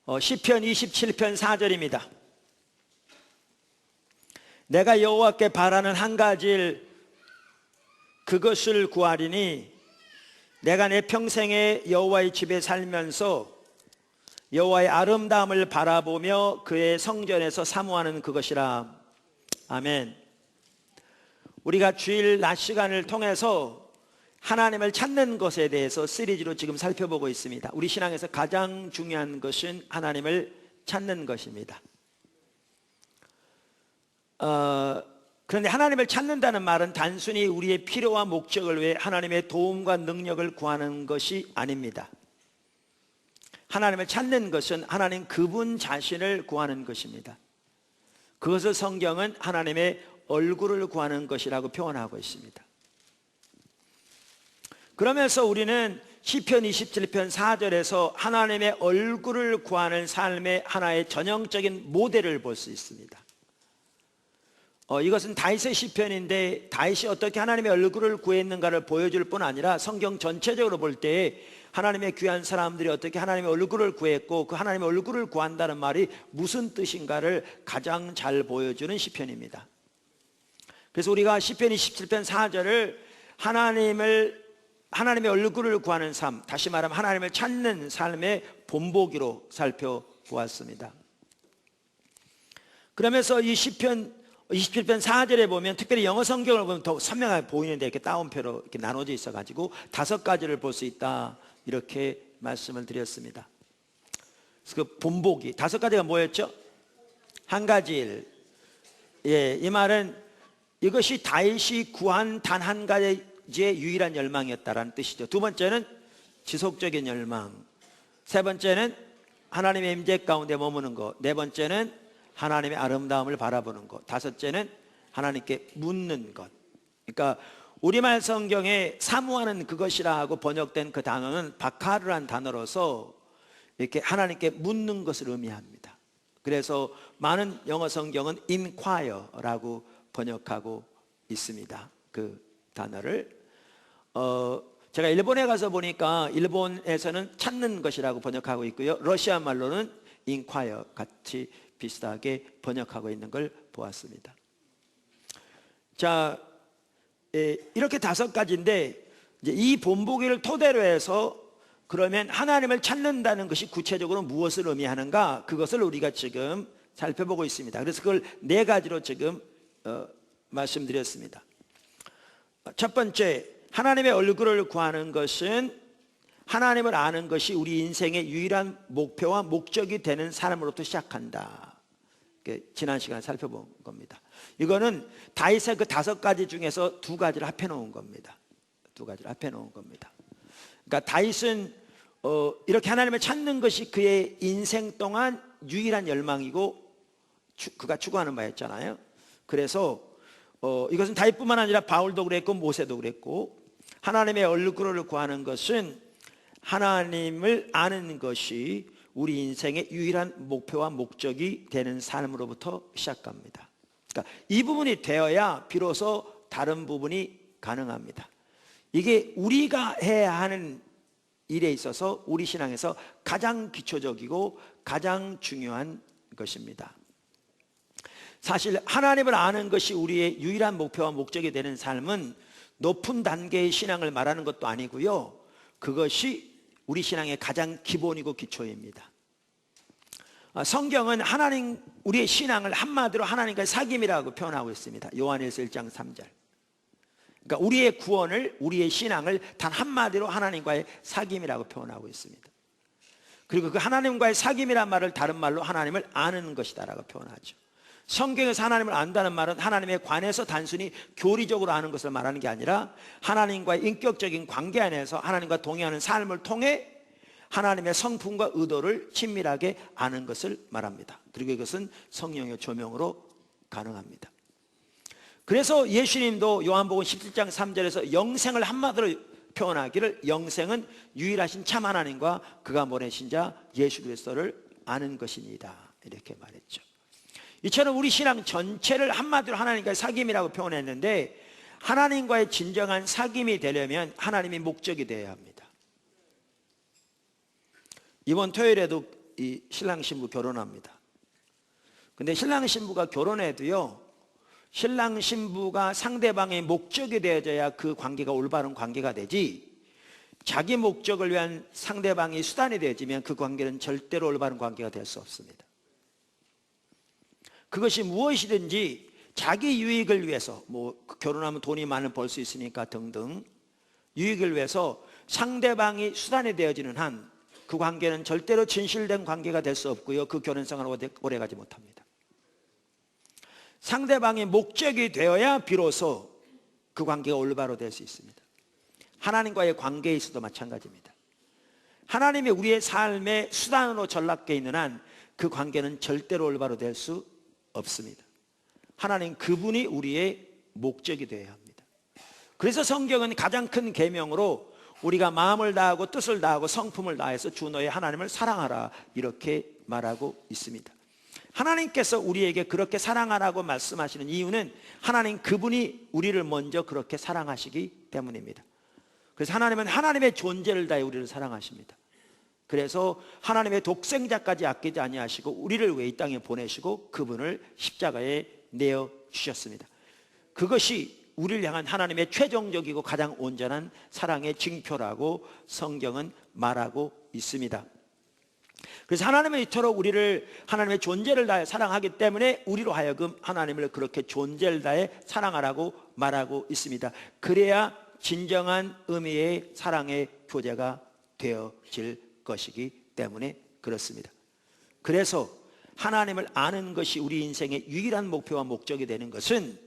시편 27편 4절입니다. 내가 여호와께 바라는 한 가지를 그것을 구하리니 내가 내 평생에 여호와의 집에 살면서 여호와의 아름다움을 바라보며 그의 성전에서 사모하는 그것이라. 아멘. 우리가 주일 낮 시간을 통해서 하나님을 찾는 것에 대해서 시리즈로 지금 살펴보고 있습니다. 우리 신앙에서 가장 중요한 것은 하나님을 찾는 것입니다. 그런데 하나님을 찾는다는 말은 단순히 우리의 필요와 목적을 위해 하나님의 도움과 능력을 구하는 것이 아닙니다. 하나님을 찾는 것은 하나님 그분 자신을 구하는 것입니다. 그것을 성경은 하나님의 얼굴을 구하는 것이라고 표현하고 있습니다. 그러면서 우리는 시편 27편 4절에서 하나님의 얼굴을 구하는 삶의 하나의 전형적인 모델을 볼 수 있습니다. 이것은 다윗의 시편인데 다윗이 어떻게 하나님의 얼굴을 구했는가를 보여줄 뿐 아니라 성경 전체적으로 볼 때 하나님의 귀한 사람들이 어떻게 하나님의 얼굴을 구했고 그 하나님의 얼굴을 구한다는 말이 무슨 뜻인가를 가장 잘 보여주는 시편입니다. 그래서 우리가 시편 27편 4절을 하나님의 얼굴을 구하는 삶, 다시 말하면 하나님을 찾는 삶의 본보기로 살펴보았습니다. 그러면서 이 시편 27편 4절에 보면 특별히 영어 성경을 보면 더 선명하게 보이는데 이렇게 따옴표로 이렇게 나눠져 있어가지고 5가지를 볼 수 있다 이렇게 말씀을 드렸습니다. 그래서 그 본보기 5가지가 뭐였죠? 한 가지 일. 이 말은 이것이 다윗이 구한 단 한 가지의 유일한 열망이었다라는 뜻이죠. 두 번째는 지속적인 열망, 세 번째는 하나님의 임재 가운데 머무는 것, 네 번째는 하나님의 아름다움을 바라보는 것, 다섯째는 하나님께 묻는 것. 그러니까 우리말 성경에 사모하는 그것이라고 번역된 그 단어는 바카르란 단어로서 이렇게 하나님께 묻는 것을 의미합니다. 그래서 많은 영어 성경은 inquire라고 번역하고 있습니다. 그 단어를 제가 일본에 가서 보니까 일본에서는 찾는 것이라고 번역하고 있고요, 러시아 말로는 inquire 같이 비슷하게 번역하고 있는 걸 보았습니다. 자, 이렇게 5가지인데 이제 이 본보기를 토대로 해서 그러면 하나님을 찾는다는 것이 구체적으로 무엇을 의미하는가, 그것을 우리가 지금 살펴보고 있습니다. 그래서 그걸 4가지로 지금 말씀드렸습니다. 첫 번째, 하나님의 얼굴을 구하는 것은 하나님을 아는 것이 우리 인생의 유일한 목표와 목적이 되는 사람으로부터 시작한다. 지난 시간에 살펴본 겁니다. 이거는 다윗의 그 5가지 중에서 2가지를 합해 놓은 겁니다. 2가지를 합해 놓은 겁니다. 그러니까 다윗은 이렇게 하나님을 찾는 것이 그의 인생 동안 유일한 열망이고 그가 추구하는 바였잖아요. 그래서 이것은 다윗뿐만 아니라 바울도 그랬고 모세도 그랬고, 하나님의 얼굴을 구하는 것은 하나님을 아는 것이 우리 인생의 유일한 목표와 목적이 되는 삶으로부터 시작합니다. 그러니까 이 부분이 되어야 비로소 다른 부분이 가능합니다. 이게 우리가 해야 하는 일에 있어서 우리 신앙에서 가장 기초적이고 가장 중요한 것입니다. 사실 하나님을 아는 것이 우리의 유일한 목표와 목적이 되는 삶은 높은 단계의 신앙을 말하는 것도 아니고요, 그것이 우리 신앙의 가장 기본이고 기초입니다. 성경은 우리의 신앙을 한마디로 하나님과의 사귐이라고 표현하고 있습니다. 요한일서 1장 3절. 그러니까 우리의 구원을, 우리의 신앙을 단 한마디로 하나님과의 사귐이라고 표현하고 있습니다. 그리고 그 하나님과의 사귐이란 말을 다른 말로 하나님을 아는 것이다라고 표현하죠. 성경에서 하나님을 안다는 말은 하나님에 관해서 단순히 교리적으로 아는 것을 말하는 게 아니라 하나님과의 인격적인 관계 안에서 하나님과 동행하는 삶을 통해 하나님의 성품과 의도를 친밀하게 아는 것을 말합니다. 그리고 이것은 성령의 조명으로 가능합니다. 그래서 예수님도 요한복음 17장 3절에서 영생을 한마디로 표현하기를, 영생은 유일하신 참 하나님과 그가 보내신 자 예수 그리스도를 아는 것이니이다, 이렇게 말했죠. 이처럼 우리 신앙 전체를 한마디로 하나님과의 사귐이라고 표현했는데, 하나님과의 진정한 사귐이 되려면 하나님이 목적이 되어야 합니다. 이번 토요일에도 이 신랑 신부 결혼합니다. 근데 신랑 신부가 결혼해도요, 신랑 신부가 상대방의 목적이 되어져야 그 관계가 올바른 관계가 되지, 자기 목적을 위한 상대방이 수단이 되어지면 그 관계는 절대로 올바른 관계가 될 수 없습니다. 그것이 무엇이든지 자기 유익을 위해서, 뭐 결혼하면 돈이 많이 벌 수 있으니까 등등 유익을 위해서 상대방이 수단이 되어지는 한 그 관계는 절대로 진실된 관계가 될 수 없고요, 그 결혼생활은 오래가지 못합니다. 상대방의 목적이 되어야 비로소 그 관계가 올바로 될 수 있습니다. 하나님과의 관계에 있어도 마찬가지입니다. 하나님이 우리의 삶의 수단으로 전락되어 있는 한 그 관계는 절대로 올바로 될 수 없습니다. 하나님 그분이 우리의 목적이 되어야 합니다. 그래서 성경은 가장 큰 계명으로 우리가 마음을 다하고 뜻을 다하고 성품을 다해서 주 너의 하나님을 사랑하라, 이렇게 말하고 있습니다. 하나님께서 우리에게 그렇게 사랑하라고 말씀하시는 이유는 하나님 그분이 우리를 먼저 그렇게 사랑하시기 때문입니다. 그래서 하나님은 하나님의 존재를 다해 우리를 사랑하십니다. 그래서 하나님의 독생자까지 아끼지 아니하시고 우리를 위해 이 땅에 보내시고 그분을 십자가에 내어 주셨습니다. 그것이 우리를 향한 하나님의 최종적이고 가장 온전한 사랑의 징표라고 성경은 말하고 있습니다. 그래서 하나님은 이토록 우리를 하나님의 존재를 다해 사랑하기 때문에 우리로 하여금 하나님을 그렇게 존재를 다해 사랑하라고 말하고 있습니다. 그래야 진정한 의미의 사랑의 교제가 되어질 것이기 때문에 그렇습니다. 그래서 하나님을 아는 것이 우리 인생의 유일한 목표와 목적이 되는 것은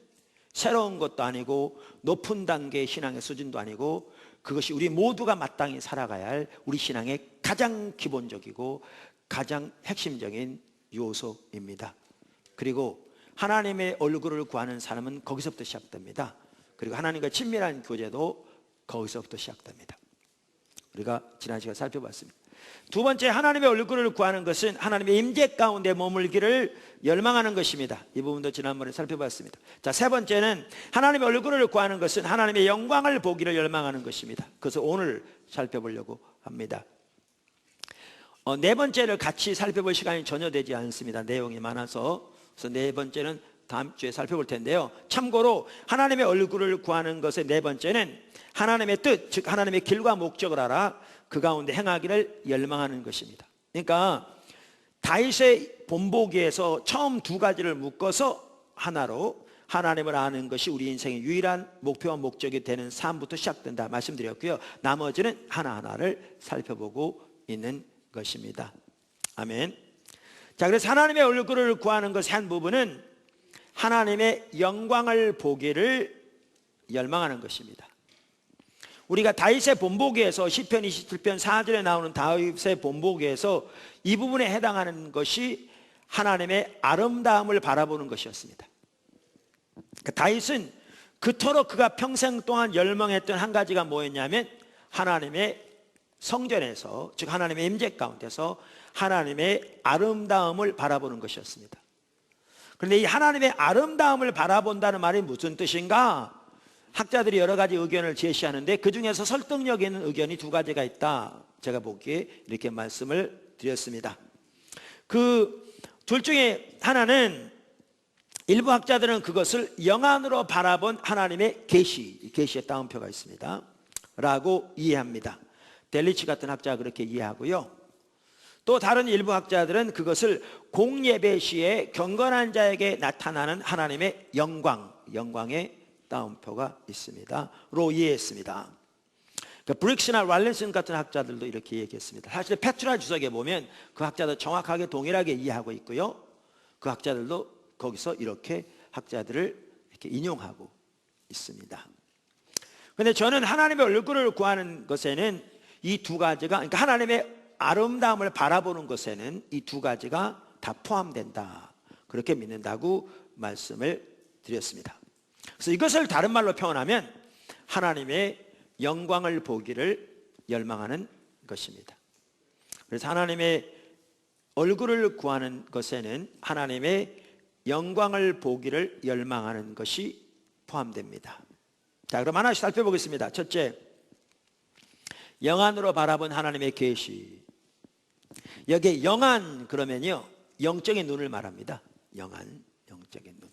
새로운 것도 아니고 높은 단계의 신앙의 수준도 아니고, 그것이 우리 모두가 마땅히 살아가야 할 우리 신앙의 가장 기본적이고 가장 핵심적인 요소입니다. 그리고 하나님의 얼굴을 구하는 사람은 거기서부터 시작됩니다. 그리고 하나님과 친밀한 교제도 거기서부터 시작됩니다. 우리가 지난 시간에 살펴봤습니다. 두 번째, 하나님의 얼굴을 구하는 것은 하나님의 임재 가운데 머물기를 열망하는 것입니다. 이 부분도 지난번에 살펴봤습니다. 자, 세 번째는 하나님의 얼굴을 구하는 것은 하나님의 영광을 보기를 열망하는 것입니다. 그래서 오늘 살펴보려고 합니다. 네 번째를 같이 살펴볼 시간이 전혀 되지 않습니다. 내용이 많아서. 그래서 네 번째는 다음 주에 살펴볼 텐데요. 참고로 하나님의 얼굴을 구하는 것의 네 번째는 하나님의 뜻, 즉 하나님의 길과 목적을 알아 그 가운데 행하기를 열망하는 것입니다. 그러니까 다윗의 본보기에서 처음 두 가지를 묶어서 하나로 하나님을 아는 것이 우리 인생의 유일한 목표와 목적이 되는 삶부터 시작된다 말씀드렸고요. 나머지는 하나하나를 살펴보고 있는 것입니다. 아멘. 자, 그래서 하나님의 얼굴을 구하는 것의 한 부분은 하나님의 영광을 보기를 열망하는 것입니다. 우리가 다윗의 본보기에서 시편 27편 4절에 나오는 다윗의 본보기에서 이 부분에 해당하는 것이 하나님의 아름다움을 바라보는 것이었습니다. 그러니까 다윗은 그토록 그가 평생 동안 열망했던 한 가지가 뭐였냐면 하나님의 성전에서, 즉 하나님의 임재 가운데서 하나님의 아름다움을 바라보는 것이었습니다. 그런데 이 하나님의 아름다움을 바라본다는 말이 무슨 뜻인가? 학자들이 여러 가지 의견을 제시하는데 그 중에서 설득력 있는 의견이 두 가지가 있다. 제가 보기에 이렇게 말씀을 드렸습니다. 그 둘 중에 하나는 일부 학자들은 그것을 영안으로 바라본 하나님의 계시, 계시의 따옴표가 있습니다 라고 이해합니다. 델리치 같은 학자가 그렇게 이해하고요. 또 다른 일부 학자들은 그것을 공예배 시에 경건한 자에게 나타나는 하나님의 영광, 영광의 따옴표가 있습니다 로 이해했습니다. 브릭스나 랄렌슨 같은 학자들도 이렇게 얘기했습니다. 사실 페트라 주석에 보면 그 학자도 정확하게 동일하게 이해하고 있고요. 그 학자들도 거기서 이렇게 학자들을 이렇게 인용하고 있습니다. 그런데 저는 하나님의 얼굴을 구하는 것에는 이 두 가지가, 그러니까 하나님의 아름다움을 바라보는 것에는 이 두 가지가 다 포함된다, 그렇게 믿는다고 말씀을 드렸습니다. 그래서 이것을 다른 말로 표현하면 하나님의 영광을 보기를 열망하는 것입니다. 그래서 하나님의 얼굴을 구하는 것에는 하나님의 영광을 보기를 열망하는 것이 포함됩니다. 자, 그럼 하나씩 살펴보겠습니다. 첫째, 영안으로 바라본 하나님의 계시. 여기에 영안 그러면요, 영적인 눈을 말합니다. 영안, 영적인 눈.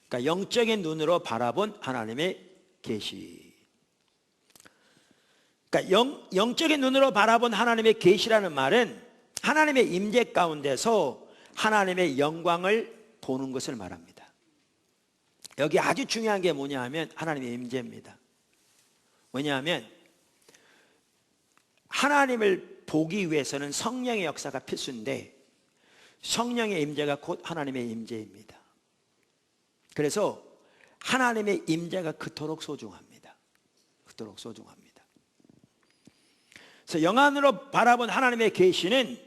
그러니까 영적인 눈으로 바라본 하나님의 계시. 그러니까 영적인 눈으로 바라본 하나님의 계시라는 말은 하나님의 임재 가운데서 하나님의 영광을 보는 것을 말합니다. 여기 아주 중요한 게 뭐냐 하면 하나님의 임재입니다. 왜냐하면 하나님을 보기 위해서는 성령의 역사가 필수인데 성령의 임재가 곧 하나님의 임재입니다. 그래서 하나님의 임재가 그토록 소중합니다. 그토록 소중합니다. 그래서 영안으로 바라본 하나님의 계시는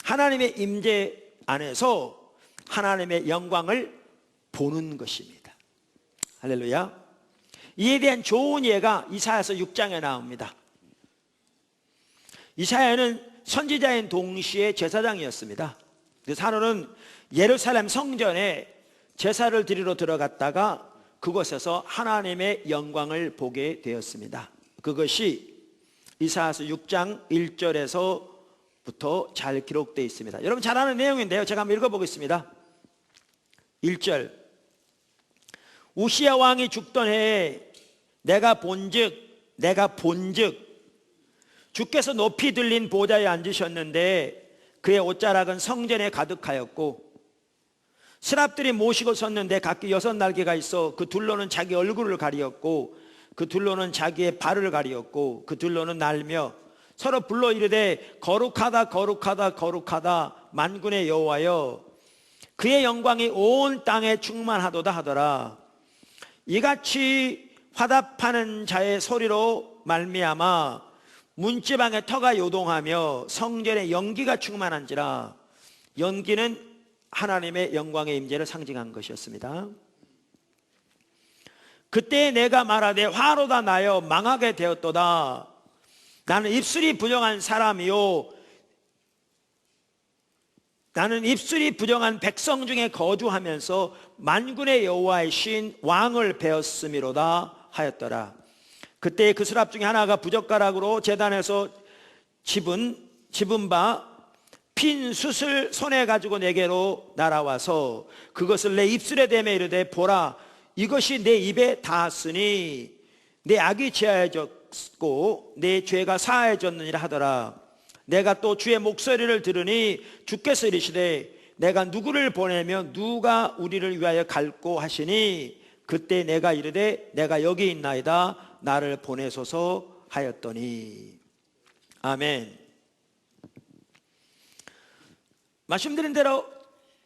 하나님의 임재 안에서 하나님의 영광을 보는 것입니다. 할렐루야. 이에 대한 좋은 예가 이사야서 6장에 나옵니다. 이사야는 선지자인 동시에 제사장이었습니다. 사도는 예루살렘 성전에 제사를 드리러 들어갔다가 그곳에서 하나님의 영광을 보게 되었습니다. 그것이 이사야서 6장 1절에서부터 잘 기록되어 있습니다. 여러분 잘 아는 내용인데요, 제가 한번 읽어보겠습니다. 1절, 우시야 왕이 죽던 해에 내가 본즉 주께서 높이 들린 보좌에 앉으셨는데 그의 옷자락은 성전에 가득하였고 스랍들이 모시고 섰는데 각기 6날개가 있어 그 둘로는 자기 얼굴을 가리었고 그 둘로는 자기의 발을 가리었고 그 둘로는 날며 서로 불러 이르되 거룩하다 거룩하다 거룩하다 만군의 여호와여, 그의 영광이 온 땅에 충만하도다 하더라. 이같이 화답하는 자의 소리로 말미암아 문지방의 터가 요동하며 성전에 연기가 충만한지라. 연기는 하나님의 영광의 임재를 상징한 것이었습니다. 그때 내가 말하되 화로다 나여 망하게 되었도다. 나는 입술이 부정한 사람이요 나는 입술이 부정한 백성 중에 거주하면서 만군의 여호와의 신 왕을 배웠음이로다 하였더라. 그때 그 스랍 중에 하나가 부젓가락으로 제단에서 집은 바 핀 숯을 손에 가지고 내게로 날아와서 그것을 내 입술에 대매 이르되 보라, 이것이 내 입에 닿았으니 내 악이 제하여졌고 내 죄가 사하여졌느니라 하더라. 내가 또 주의 목소리를 들으니 주께서 이르시되 내가 누구를 보내며 누가 우리를 위하여 갈고 하시니 그때 내가 이르되 내가 여기 있나이다, 나를 보내소서 하였더니. 아멘. 말씀드린 대로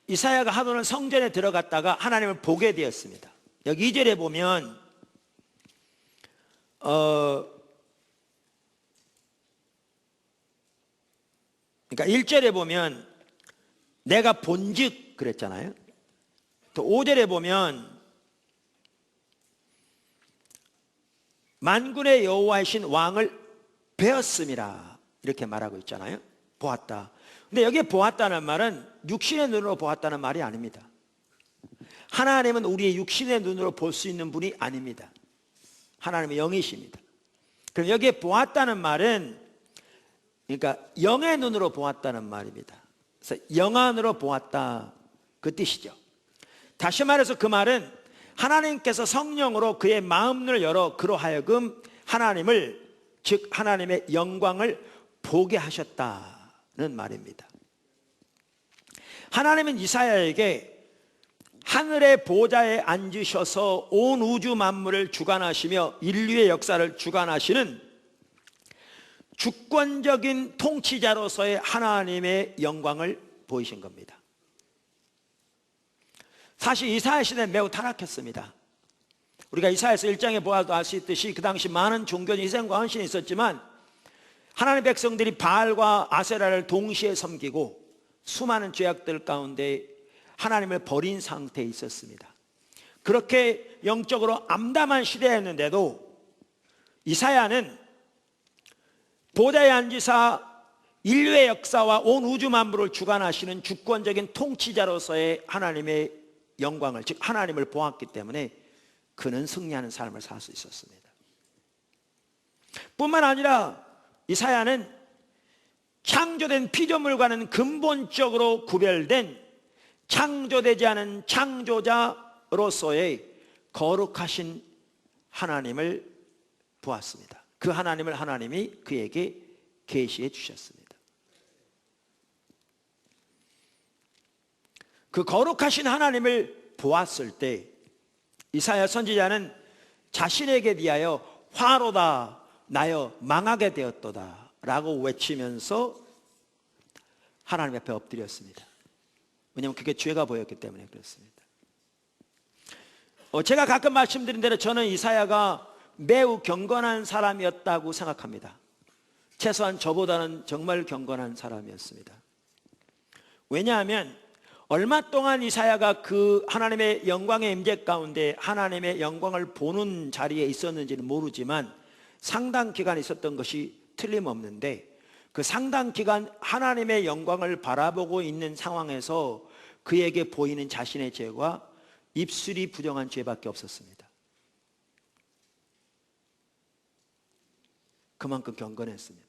이사야가 하도는 성전에 들어갔다가 하나님을 보게 되었습니다. 여기 2절에 보면 그러니까 1절에 보면 내가 본즉 그랬잖아요. 또 5절에 보면 만군의 여호와이신 왕을 배었음이라 이렇게 말하고 있잖아요. 보았다. 근데 여기에 보았다는 말은 육신의 눈으로 보았다는 말이 아닙니다. 하나님은 우리의 육신의 눈으로 볼 수 있는 분이 아닙니다. 하나님은 영이십니다. 그럼 여기에 보았다는 말은 그러니까 영의 눈으로 보았다는 말입니다. 그래서 영안으로 보았다, 그 뜻이죠. 다시 말해서 그 말은 하나님께서 성령으로 그의 마음을 열어 그로 하여금 하나님을, 즉 하나님의 영광을 보게 하셨다는 말입니다. 하나님은 이사야에게 하늘의 보좌에 앉으셔서 온 우주 만물을 주관하시며 인류의 역사를 주관하시는 주권적인 통치자로서의 하나님의 영광을 보이신 겁니다. 사실 이사야 시대는 매우 타락했습니다. 우리가 이사야서 1장에 보아도 알 수 있듯이 그 당시 많은 종교적 희생과 헌신이 있었지만 하나님의 백성들이 바알과 아세라를 동시에 섬기고 수많은 죄악들 가운데 하나님을 버린 상태에 있었습니다. 그렇게 영적으로 암담한 시대였는데도 이사야는 보좌에 앉으사 인류의 역사와 온 우주 만물을 주관하시는 주권적인 통치자로서의 하나님의 영광을, 즉 하나님을 보았기 때문에 그는 승리하는 삶을 살 수 있었습니다. 뿐만 아니라 이사야는 창조된 피조물과는 근본적으로 구별된 창조되지 않은 창조자로서의 거룩하신 하나님을 보았습니다. 그 하나님을 하나님이 그에게 계시해 주셨습니다. 그 거룩하신 하나님을 보았을 때 이사야 선지자는 자신에게 대하여 화로다 나여 망하게 되었도다 라고 외치면서 하나님 앞에 엎드렸습니다. 왜냐하면 그게 죄가 보였기 때문에 그렇습니다. 제가 가끔 말씀드린 대로 저는 이사야가 매우 경건한 사람이었다고 생각합니다. 최소한 저보다는 정말 경건한 사람이었습니다. 왜냐하면 얼마 동안 이사야가 그 하나님의 영광의 임재 가운데 하나님의 영광을 보는 자리에 있었는지는 모르지만 상당 기간 있었던 것이 틀림없는데, 그 상당 기간 하나님의 영광을 바라보고 있는 상황에서 그에게 보이는 자신의 죄가 입술이 부정한 죄밖에 없었습니다. 그만큼 경건했습니다.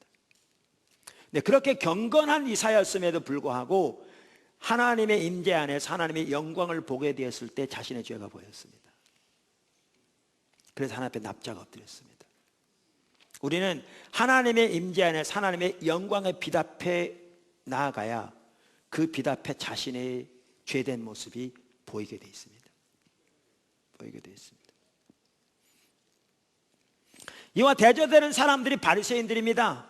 근데 그렇게 경건한 이사야였음에도 불구하고 하나님의 임재 안에서 하나님의 영광을 보게 되었을 때 자신의 죄가 보였습니다. 그래서 하나님 앞에 납작 엎드렸습니다. 우리는 하나님의 임재 안에서 하나님의 영광에 비답해 나아가야 그 비답해 자신의 죄된 모습이 보이게 되어 있습니다. 보이게 되어 있습니다. 이와 대조되는 사람들이 바리새인들입니다.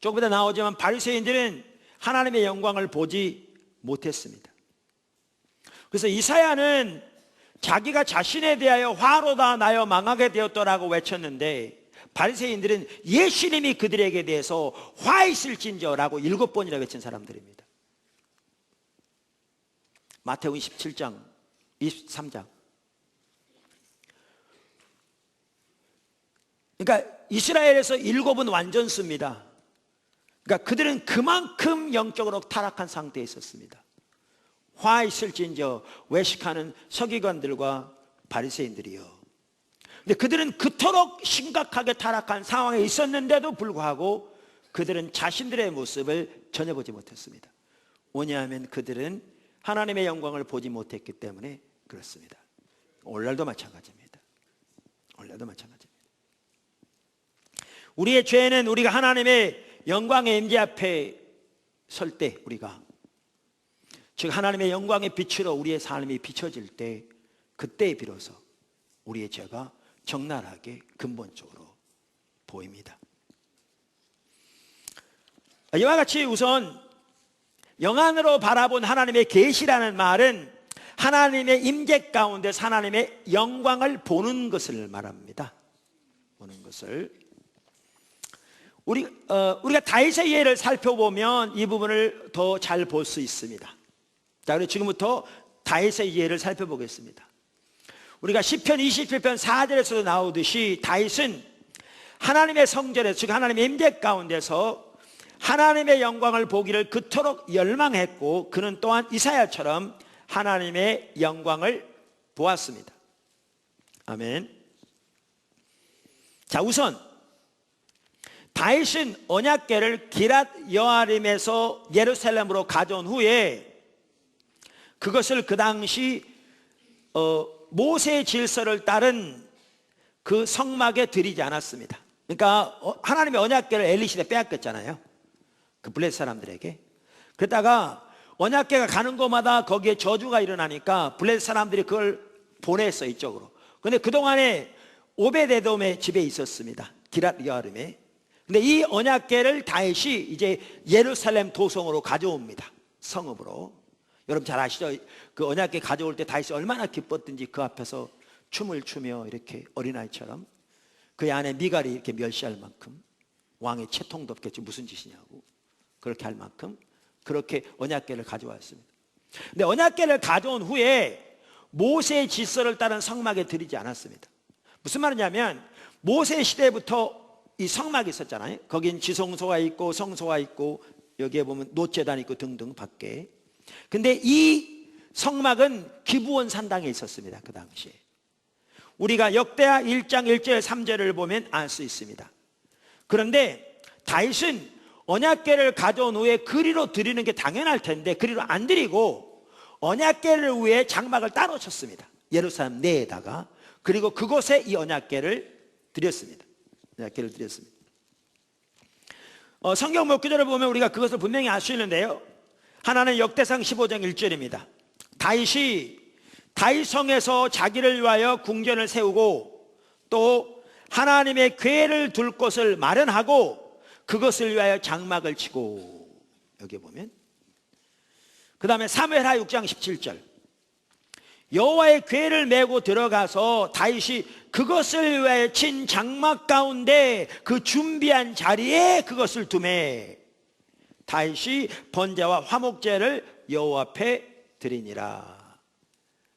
조금 이따 나오지만 바리새인들은 하나님의 영광을 보지 못했습니다. 그래서 이사야는 자기가 자신에 대하여 화로다 나여 망하게 되었더라고 외쳤는데, 바리새인들은 예수님이 그들에게 대해서 화 있을진저라고 7번이나 외친 사람들입니다. 마태복음 27장 23장. 그러니까 이스라엘에서 7은 완전수입니다. 그러니까 그들은 그만큼 영적으로 타락한 상태에 있었습니다. 화 있을진저 외식하는 서기관들과 바리새인들이요. 근데 그들은 그토록 심각하게 타락한 상황에 있었는데도 불구하고 그들은 자신들의 모습을 전혀 보지 못했습니다. 왜냐하면 그들은 하나님의 영광을 보지 못했기 때문에 그렇습니다. 오늘날도 마찬가지입니다. 오늘날도 마찬가지입니다. 우리의 죄는 우리가 하나님의 영광의 임재 앞에 설 때, 우리가 즉 하나님의 영광의 빛으로 우리의 삶이 비춰질 때, 그때 비로소 우리의 죄가 적나라하게 근본적으로 보입니다. 이와 같이 우선 영안으로 바라본 하나님의 계시라는 말은 하나님의 임재 가운데서 하나님의 영광을 보는 것을 말합니다. 보는 것을. 우리가 다윗의 예를 살펴보면 이 부분을 더 잘 볼 수 있습니다. 자, 그럼 지금부터 다윗의 예를 살펴보겠습니다. 우리가 시편 27편 4절에서도 나오듯이 다윗은 하나님의 성전에서, 즉 하나님의 임재 가운데서 하나님의 영광을 보기를 그토록 열망했고, 그는 또한 이사야처럼 하나님의 영광을 보았습니다. 아멘. 자, 우선 다윗은 언약궤를 기랏 여아림에서 예루살렘으로 가져온 후에 그것을 그 당시 모세의 질서를 따른 그 성막에 드리지 않았습니다. 그러니까 하나님의 언약궤를 엘리 시대 빼앗겼잖아요. 그 블레셋 사람들에게. 그러다가 언약궤가 가는 곳마다 거기에 저주가 일어나니까 블레셋 사람들이 그걸 보냈어, 이쪽으로. 그런데 그동안에 오베데돔의 집에 있었습니다. 기랏 여아림에. 근데 이 언약궤를 다윗이 이제 예루살렘 도성으로 가져옵니다. 성읍으로. 여러분 잘 아시죠? 그 언약궤 가져올 때 다윗이 얼마나 기뻤든지 그 앞에서 춤을 추며 이렇게 어린아이처럼 그 안에 미갈이 이렇게 멸시할 만큼, 왕의 채통도 없겠지 무슨 짓이냐고 그렇게 할 만큼 그렇게 언약궤를 가져왔습니다. 근데 언약궤를 가져온 후에 모세의 질서를 따른 성막에 드리지 않았습니다. 무슨 말이냐면 모세 시대부터 이 성막이 있었잖아요. 거긴 지성소가 있고 성소가 있고 여기에 보면 노제단 있고 등등 밖에. 근데 이 성막은 기브온 산당에 있었습니다. 그 당시에. 우리가 역대하 1장 1절 3절을 보면 알 수 있습니다. 그런데 다윗은 언약궤를 가져온 후에 그리로 드리는 게 당연할 텐데 그리로 안 드리고 언약궤를 위해 장막을 따로 쳤습니다. 예루살렘 내에다가. 그리고 그곳에 이 언약궤를 드렸습니다. 언약궤를 드렸습니다. 성경 목구절을 보면 우리가 그것을 분명히 알 수 있는데요. 하나는 역대상 15장 1절입니다. 다윗이 다윗성에서 자기를 위하여 궁전을 세우고 또 하나님의 궤를 둘 곳을 마련하고 그것을 위하여 장막을 치고, 여기 보면 그 다음에 사무엘하 6장 17절 여호와의 궤를 메고 들어가서 다윗이 그것을 위하여 친 장막 가운데 그 준비한 자리에 그것을 두매 다윗이 번제와 화목제를 여호와 앞에 드리니라.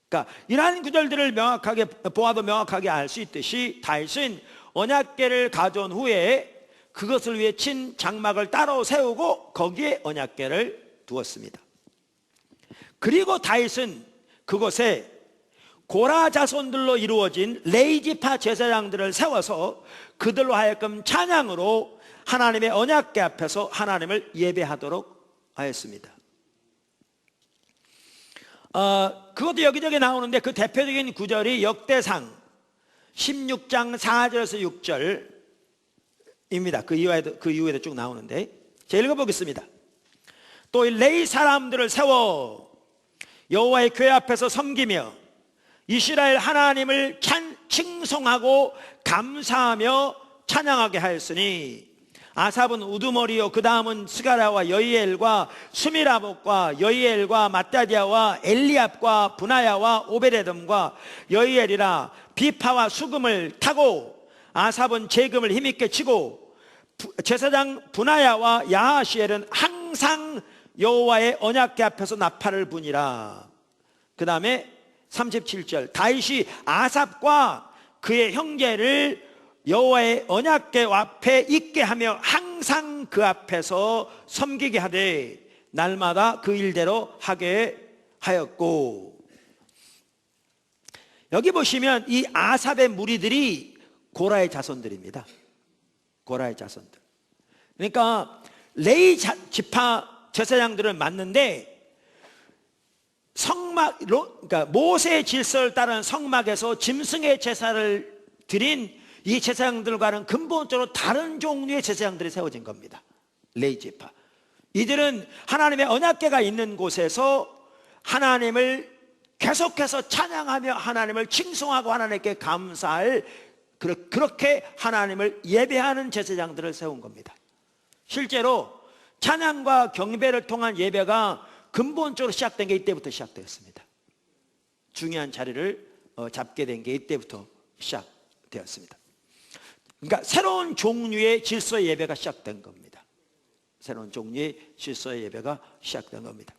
그러니까 이러한 구절들을 명확하게 보아도 명확하게 알 수 있듯이 다윗은 언약궤를 가져온 후에 그것을 위해 친 장막을 따로 세우고 거기에 언약궤를 두었습니다. 그리고 다윗은 그곳에 고라 자손들로 이루어진 레위지파 제사장들을 세워서 그들로 하여금 찬양으로 하나님의 언약궤 앞에서 하나님을 예배하도록 하였습니다. 그것도 여기저기 나오는데 그 대표적인 구절이 역대상 16장 4절에서 6절입니다. 그 이후에도 쭉 나오는데 제가 읽어보겠습니다. 또 레위 사람들을 세워 여호와의 궤 앞에서 섬기며 이스라엘 하나님을 칭송하고 감사하며 찬양하게 하였으니 아삽은 우두머리요 그 다음은 스가랴와 여이엘과 수미라복과 여이엘과 마따디아와 엘리압과 분하야와 오베데돔과 여이엘이라 비파와 수금을 타고 아삽은 재금을 힘있게 치고 제사장 분하야와 야하시엘은 항상 여호와의 언약궤 앞에서 나팔을 부니라. 그 다음에 37절 다윗이 아삽과 그의 형제를 여호와의 언약궤 앞에 있게 하며 항상 그 앞에서 섬기게 하되 날마다 그 일대로 하게 하였고, 여기 보시면 이 아삽의 무리들이 고라의 자손들입니다. 고라의 자손들. 그러니까 레위 지파 제사장들을 맡는데 그러니까 모세의 질서를 따른 성막에서 짐승의 제사를 드린 이 제사장들과는 근본적으로 다른 종류의 제사장들이 세워진 겁니다. 레위 지파. 이들은 하나님의 언약궤가 있는 곳에서 하나님을 계속해서 찬양하며 하나님을 칭송하고 하나님께 감사할, 그렇게 하나님을 예배하는 제사장들을 세운 겁니다. 실제로 찬양과 경배를 통한 예배가 근본적으로 시작된 게 이때부터 시작되었습니다. 중요한 자리를 잡게 된 게 이때부터 시작되었습니다. 그러니까 새로운 종류의 질서의 예배가 시작된 겁니다. 새로운 종류의 질서의 예배가 시작된 겁니다.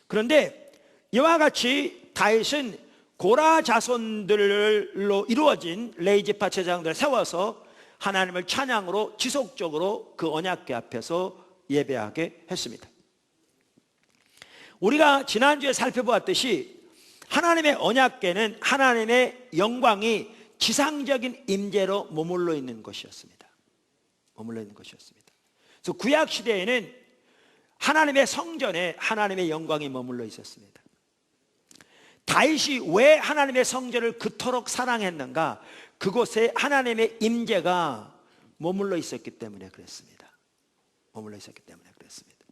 그런데 이와 같이 다윗은 고라 자손들로 이루어진 레위지파 제사장들을 세워서 하나님을 찬양으로 지속적으로 그 언약궤 앞에서 예배하게 했습니다. 우리가 지난주에 살펴보았듯이 하나님의 언약궤는 하나님의 영광이 지상적인 임재로 머물러 있는 것이었습니다. 머물러 있는 것이었습니다. 그래서 구약 시대에는 하나님의 성전에 하나님의 영광이 머물러 있었습니다. 다윗이 왜 하나님의 성전을 그토록 사랑했는가? 그곳에 하나님의 임재가 머물러 있었기 때문에 그랬습니다. 머물러 있었기 때문에 그랬습니다.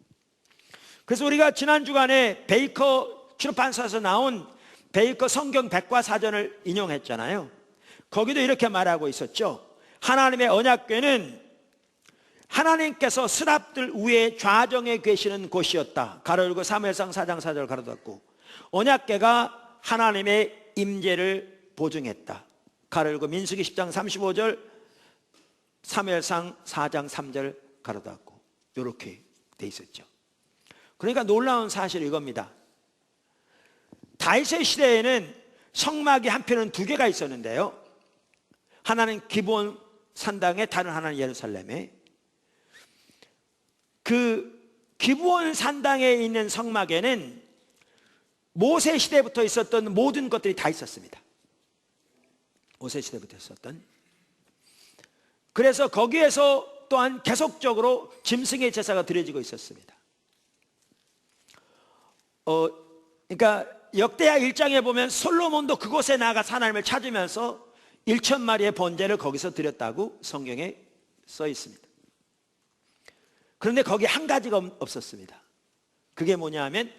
그래서 우리가 지난 주간에 베이커 출판사에서 나온 베이커 성경 백과사전을 인용했잖아요. 거기도 이렇게 말하고 있었죠. 하나님의 언약궤는 하나님께서 스랍들 위에 좌정에 계시는 곳이었다. 가로 열고 사무엘상 4장 4절 가로 닫고, 언약궤가 하나님의 임재를 보증했다. 가로 열고 민수기 10장 35절, 사무엘상 4장 3절 가로 닫고, 이렇게 돼 있었죠. 그러니까 놀라운 사실이 이겁니다. 다윗의 시대에는 성막이 한편은 두 개가 있었는데요, 하나는 기브온 산당에, 다른 하나는 예루살렘에. 그 기브온 산당에 있는 성막에는 모세 시대부터 있었던 모든 것들이 다 있었습니다. 모세 시대부터 있었던. 그래서 거기에서 또한 계속적으로 짐승의 제사가 드려지고 있었습니다. 그러니까 역대하 1장에 보면 솔로몬도 그곳에 나가서 하나님을 찾으면서 1,000마리의 번제를 거기서 드렸다고 성경에 써 있습니다. 그런데 거기 한 가지가 없었습니다. 그게 뭐냐 하면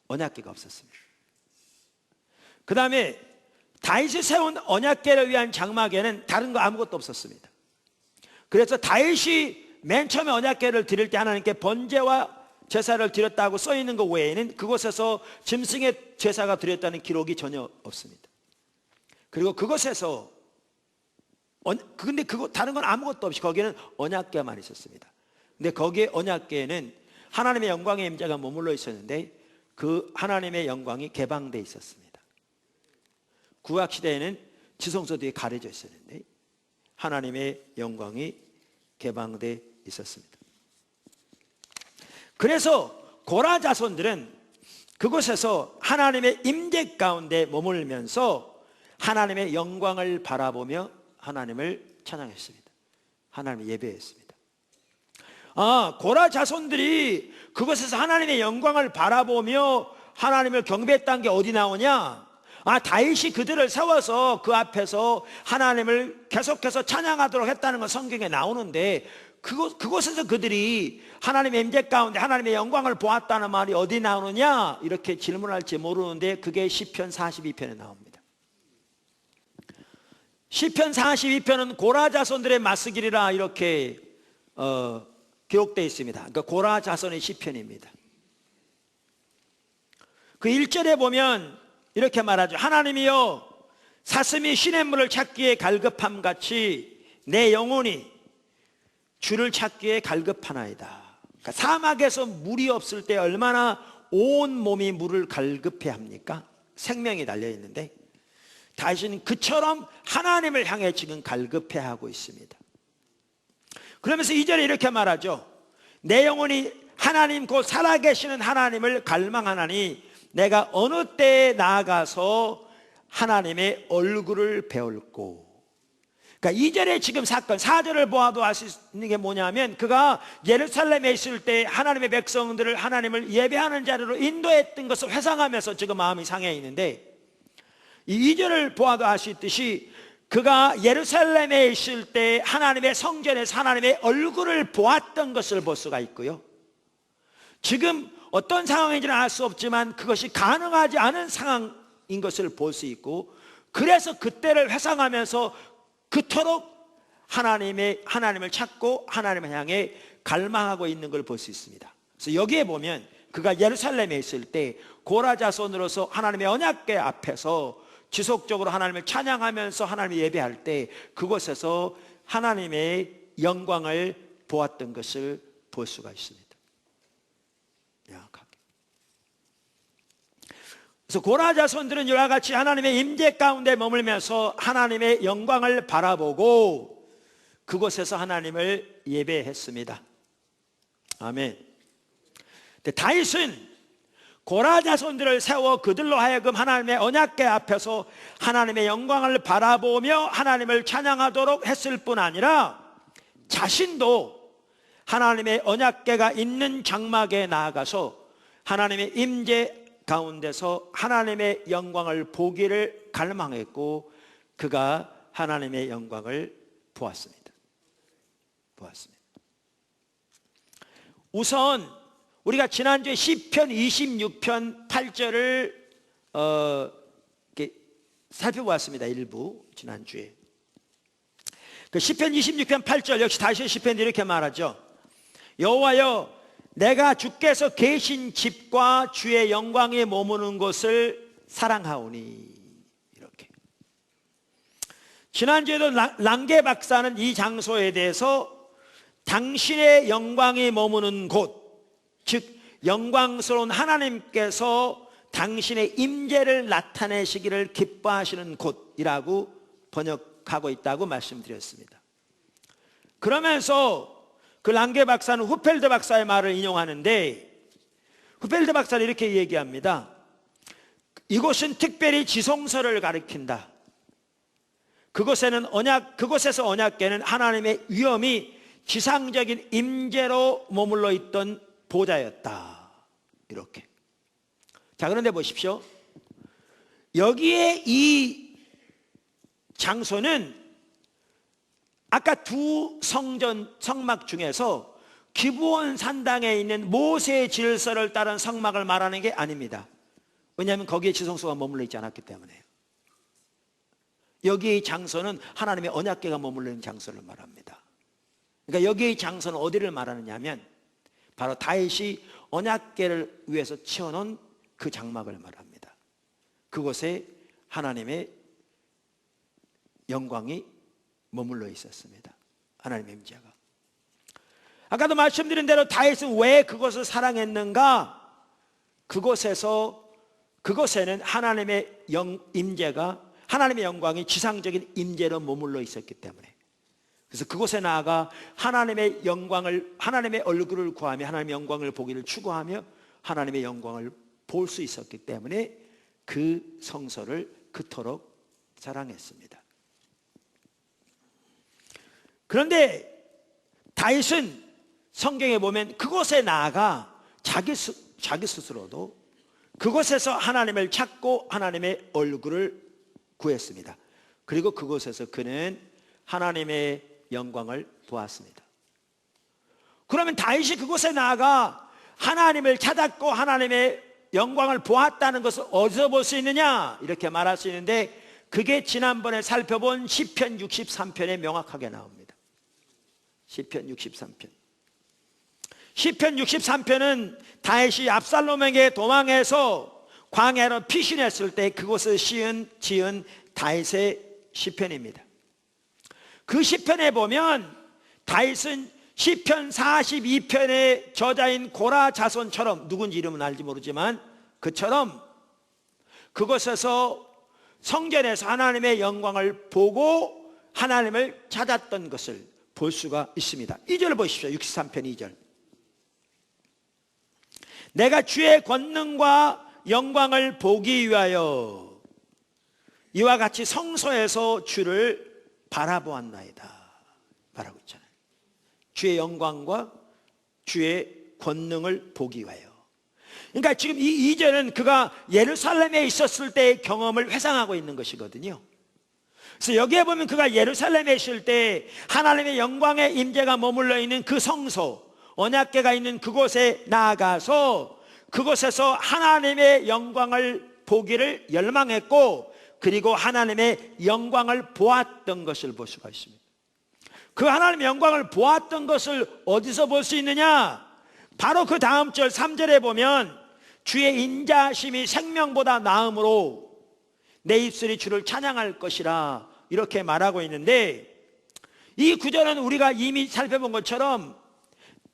언약궤가 없었습니다. 그 다음에 다윗이 세운 언약궤를 위한 장막에는 다른 거 아무것도 없었습니다. 그래서 다윗이 맨 처음에 언약궤를 드릴 때 하나님께 번제와 제사를 드렸다고 써 있는 것 외에는 그곳에서 짐승의 제사가 드렸다는 기록이 전혀 없습니다. 그리고 그곳에서 근데 다른 건 아무것도 없이 거기에는 언약궤만 있었습니다. 근데 거기에 언약궤에는 하나님의 영광의 임재가 머물러 있었는데 그 하나님의 영광이 개방되어 있었습니다. 구약시대에는 지성소 뒤에 가려져 있었는데 하나님의 영광이 개방되어 있었습니다. 그래서 고라 자손들은 그곳에서 하나님의 임재 가운데 머물면서 하나님의 영광을 바라보며 하나님을 찬양했습니다. 하나님을 예배했습니다. 고라 자손들이 그곳에서 하나님의 영광을 바라보며 하나님을 경배했다는 게 어디 나오냐? 다윗이 그들을 세워서 그 앞에서 하나님을 계속해서 찬양하도록 했다는 건 성경에 나오는데 그곳에서 그들이 하나님의 임재 가운데 하나님의 영광을 보았다는 말이 어디 나오느냐? 이렇게 질문할지 모르는데 그게 시편 42편에 나옵니다. 시편 42편은 고라 자손들의 맞서기리라 이렇게 기록되어 있습니다. 그러니까 고라 자손의 시편입니다. 그 1절에 보면 이렇게 말하죠. 하나님이여 사슴이 시냇물을 찾기에 갈급함 같이 내 영혼이 주를 찾기에 갈급하나이다. 그러니까 사막에서 물이 없을 때 얼마나 온 몸이 물을 갈급해 합니까? 생명이 달려있는데 다윗은 그처럼 하나님을 향해 지금 갈급해 하고 있습니다. 그러면서 2절에 이렇게 말하죠. 내 영혼이 하나님 곧 살아계시는 하나님을 갈망하나니 내가 어느 때에 나아가서 하나님의 얼굴을 배울고. 그러니까 2절에 지금 사건 4절을 보아도 알 수 있는 게 뭐냐면 그가 예루살렘에 있을 때 하나님의 백성들을 하나님을 예배하는 자리로 인도했던 것을 회상하면서 지금 마음이 상해 있는데 이 2절을 보아도 알 수 있듯이 그가 예루살렘에 있을 때 하나님의 성전에서 하나님의 얼굴을 보았던 것을 볼 수가 있고요. 지금 어떤 상황인지는 알 수 없지만 그것이 가능하지 않은 상황인 것을 볼 수 있고 그래서 그때를 회상하면서 그토록 하나님을 찾고 하나님을 향해 갈망하고 있는 걸 볼 수 있습니다. 그래서 여기에 보면 그가 예루살렘에 있을 때 고라 자손으로서 하나님의 언약궤 앞에서 지속적으로 하나님을 찬양하면서 하나님을 예배할 때 그곳에서 하나님의 영광을 보았던 것을 볼 수가 있습니다. 그래서 고라 자손들은 이와 같이 하나님의 임재 가운데 머물면서 하나님의 영광을 바라보고 그곳에서 하나님을 예배했습니다. 아멘. 다윗은 고라 자손들을 세워 그들로 하여금 하나님의 언약궤 앞에서 하나님의 영광을 바라보며 하나님을 찬양하도록 했을 뿐 아니라 자신도 하나님의 언약궤가 있는 장막에 나아가서 하나님의 임재 가운데서 하나님의 영광을 보기를 갈망했고 그가 하나님의 영광을 보았습니다. 우선 우리가 지난주에 시편 26편 8절을 이렇게 살펴보았습니다. 일부 지난주에 그 시편 26편 8절 역시 다시 시편이 이렇게 말하죠. 여호와여 내가 주께서 계신 집과 주의 영광에 머무는 곳을 사랑하오니. 이렇게 지난주에도 랑게 박사는 이 장소에 대해서 당신의 영광이 머무는 곳, 즉 영광스러운 하나님께서 당신의 임재를 나타내시기를 기뻐하시는 곳이라고 번역하고 있다고 말씀드렸습니다. 그러면서 그 랑게 박사는 후펠드 박사의 말을 인용하는데 후펠드 박사는 이렇게 얘기합니다. 이곳은 특별히 지성소를 가리킨다. 그곳에서 언약궤는 하나님의 위엄이 지상적인 임재로 머물러 있던 보좌였다. 이렇게. 자, 그런데 보십시오. 여기에 이 장소는 아까 두 성막 중에서 기브온 산당에 있는 모세의 질서를 따른 성막을 말하는 게 아닙니다. 왜냐하면 거기에 지성소가 머물러 있지 않았기 때문에요. 여기의 장소는 하나님의 언약궤가 머물러 있는 장소를 말합니다. 그러니까 여기의 장소는 어디를 말하느냐 하면 바로 다윗이 언약궤를 위해서 치워놓은 그 장막을 말합니다. 그곳에 하나님의 영광이 머물러 있었습니다. 하나님의 임재가. 아까도 말씀드린 대로 다윗은 왜 그것을 사랑했는가? 그곳에는 하나님의 임재가, 하나님의 영광이 지상적인 임재로 머물러 있었기 때문에. 그래서 그곳에 나아가 하나님의 영광을, 하나님의 얼굴을 구하며 하나님의 영광을 보기를 추구하며 하나님의 영광을 볼 수 있었기 때문에 그 성소를 그토록 사랑했습니다. 그런데 다윗은 성경에 보면 그곳에 나아가 자기 스스로도 그곳에서 하나님을 찾고 하나님의 얼굴을 구했습니다. 그리고 그곳에서 그는 하나님의 영광을 보았습니다. 그러면 다윗이 그곳에 나아가 하나님을 찾았고 하나님의 영광을 보았다는 것을 어디서 볼 수 있느냐? 이렇게 말할 수 있는데 그게 지난번에 살펴본 시편 63편에 명확하게 나옵니다. 시편 63편. 시편 63편은 다윗이 압살롬에게 도망해서 광야로 피신했을 때 그곳을 지은 다윗의 시편입니다. 그 시편에 보면 다윗은 시편 42편의 저자인 고라 자손처럼, 누군지 이름은 알지 모르지만 그처럼 그곳에서 성전에서 하나님의 영광을 보고 하나님을 찾았던 것을 볼 수가 있습니다. 2절 보십시오. 63편 2절. 내가 주의 권능과 영광을 보기 위하여 이와 같이 성소에서 주를 바라보았나이다. 말하고 있잖아요. 주의 영광과 주의 권능을 보기 위하여. 그러니까 지금 이 2절은 그가 예루살렘에 있었을 때의 경험을 회상하고 있는 것이거든요. 그래서 여기에 보면 그가 예루살렘에 있을 때 하나님의 영광의 임재가 머물러 있는 그 성소, 언약궤가 있는 그곳에 나아가서 그곳에서 하나님의 영광을 보기를 열망했고, 그리고 하나님의 영광을 보았던 것을 볼 수가 있습니다. 그 하나님의 영광을 보았던 것을 어디서 볼 수 있느냐? 바로 그 다음 절 3절에 보면 주의 인자심이 생명보다 나음으로 내 입술이 주를 찬양할 것이라, 이렇게 말하고 있는데, 이 구절은 우리가 이미 살펴본 것처럼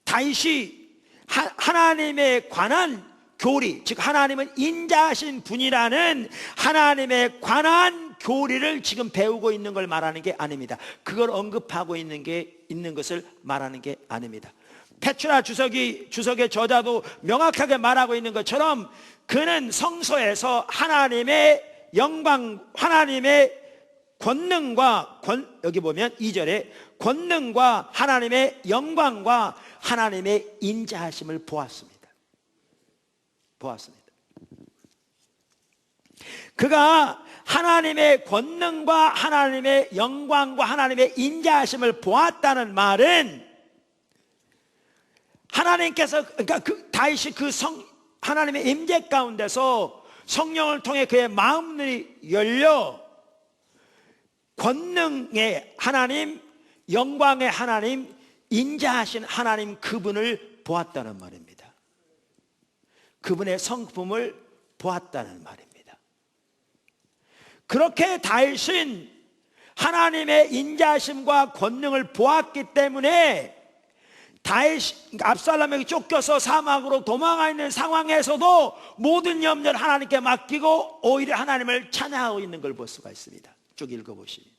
다윗이 하나님에 관한 교리, 즉 하나님은 인자하신 분이라는 하나님에 관한 교리를 지금 배우고 있는 걸 말하는 게 아닙니다. 그걸 언급하고 있는 것을 말하는 게 아닙니다. 페트라 주석의 저자도 명확하게 말하고 있는 것처럼 그는 성소에서 하나님의 영광, 하나님의 권능과 여기 보면 2절에 권능과 하나님의 영광과 하나님의 인자하심을 보았습니다. 그가 하나님의 권능과 하나님의 영광과 하나님의 인자하심을 보았다는 말은 하나님께서, 그러니까 다윗이 하나님의 임재 가운데서 성령을 통해 그의 마음이 열려 권능의 하나님, 영광의 하나님, 인자하신 하나님 그분을 보았다는 말입니다. 그분의 성품을 보았다는 말입니다. 그렇게 다윗은 하나님의 인자하심과 권능을 보았기 때문에 압살롬에게 쫓겨서 사막으로 도망가 있는 상황에서도 모든 염려를 하나님께 맡기고 오히려 하나님을 찬양하고 있는 걸 볼 수가 있습니다. 쭉 읽어보시면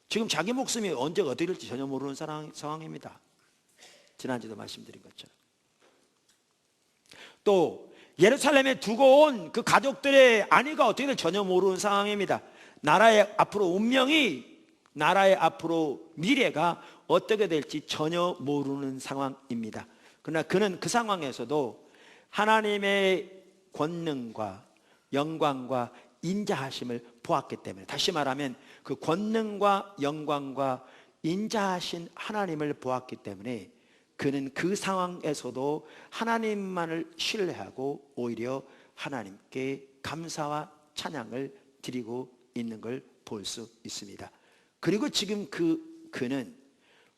지금 자기 목숨이 언제 어떻게 될지 전혀 모르는 상황입니다. 지난주도 말씀드린 것처럼. 또 예루살렘에 두고 온 그 가족들의 안위가 어떻게 될지 전혀 모르는 상황입니다. 나라의 앞으로 운명이, 나라의 앞으로 미래가 어떻게 될지 전혀 모르는 상황입니다. 그러나 그는 그 상황에서도 하나님의 권능과 영광과 인자하심을 보았기 때문에, 다시 말하면 그 권능과 영광과 인자하신 하나님을 보았기 때문에 그는 그 상황에서도 하나님만을 신뢰하고 오히려 하나님께 감사와 찬양을 드리고 있는 걸 볼 수 있습니다. 그리고 지금 그는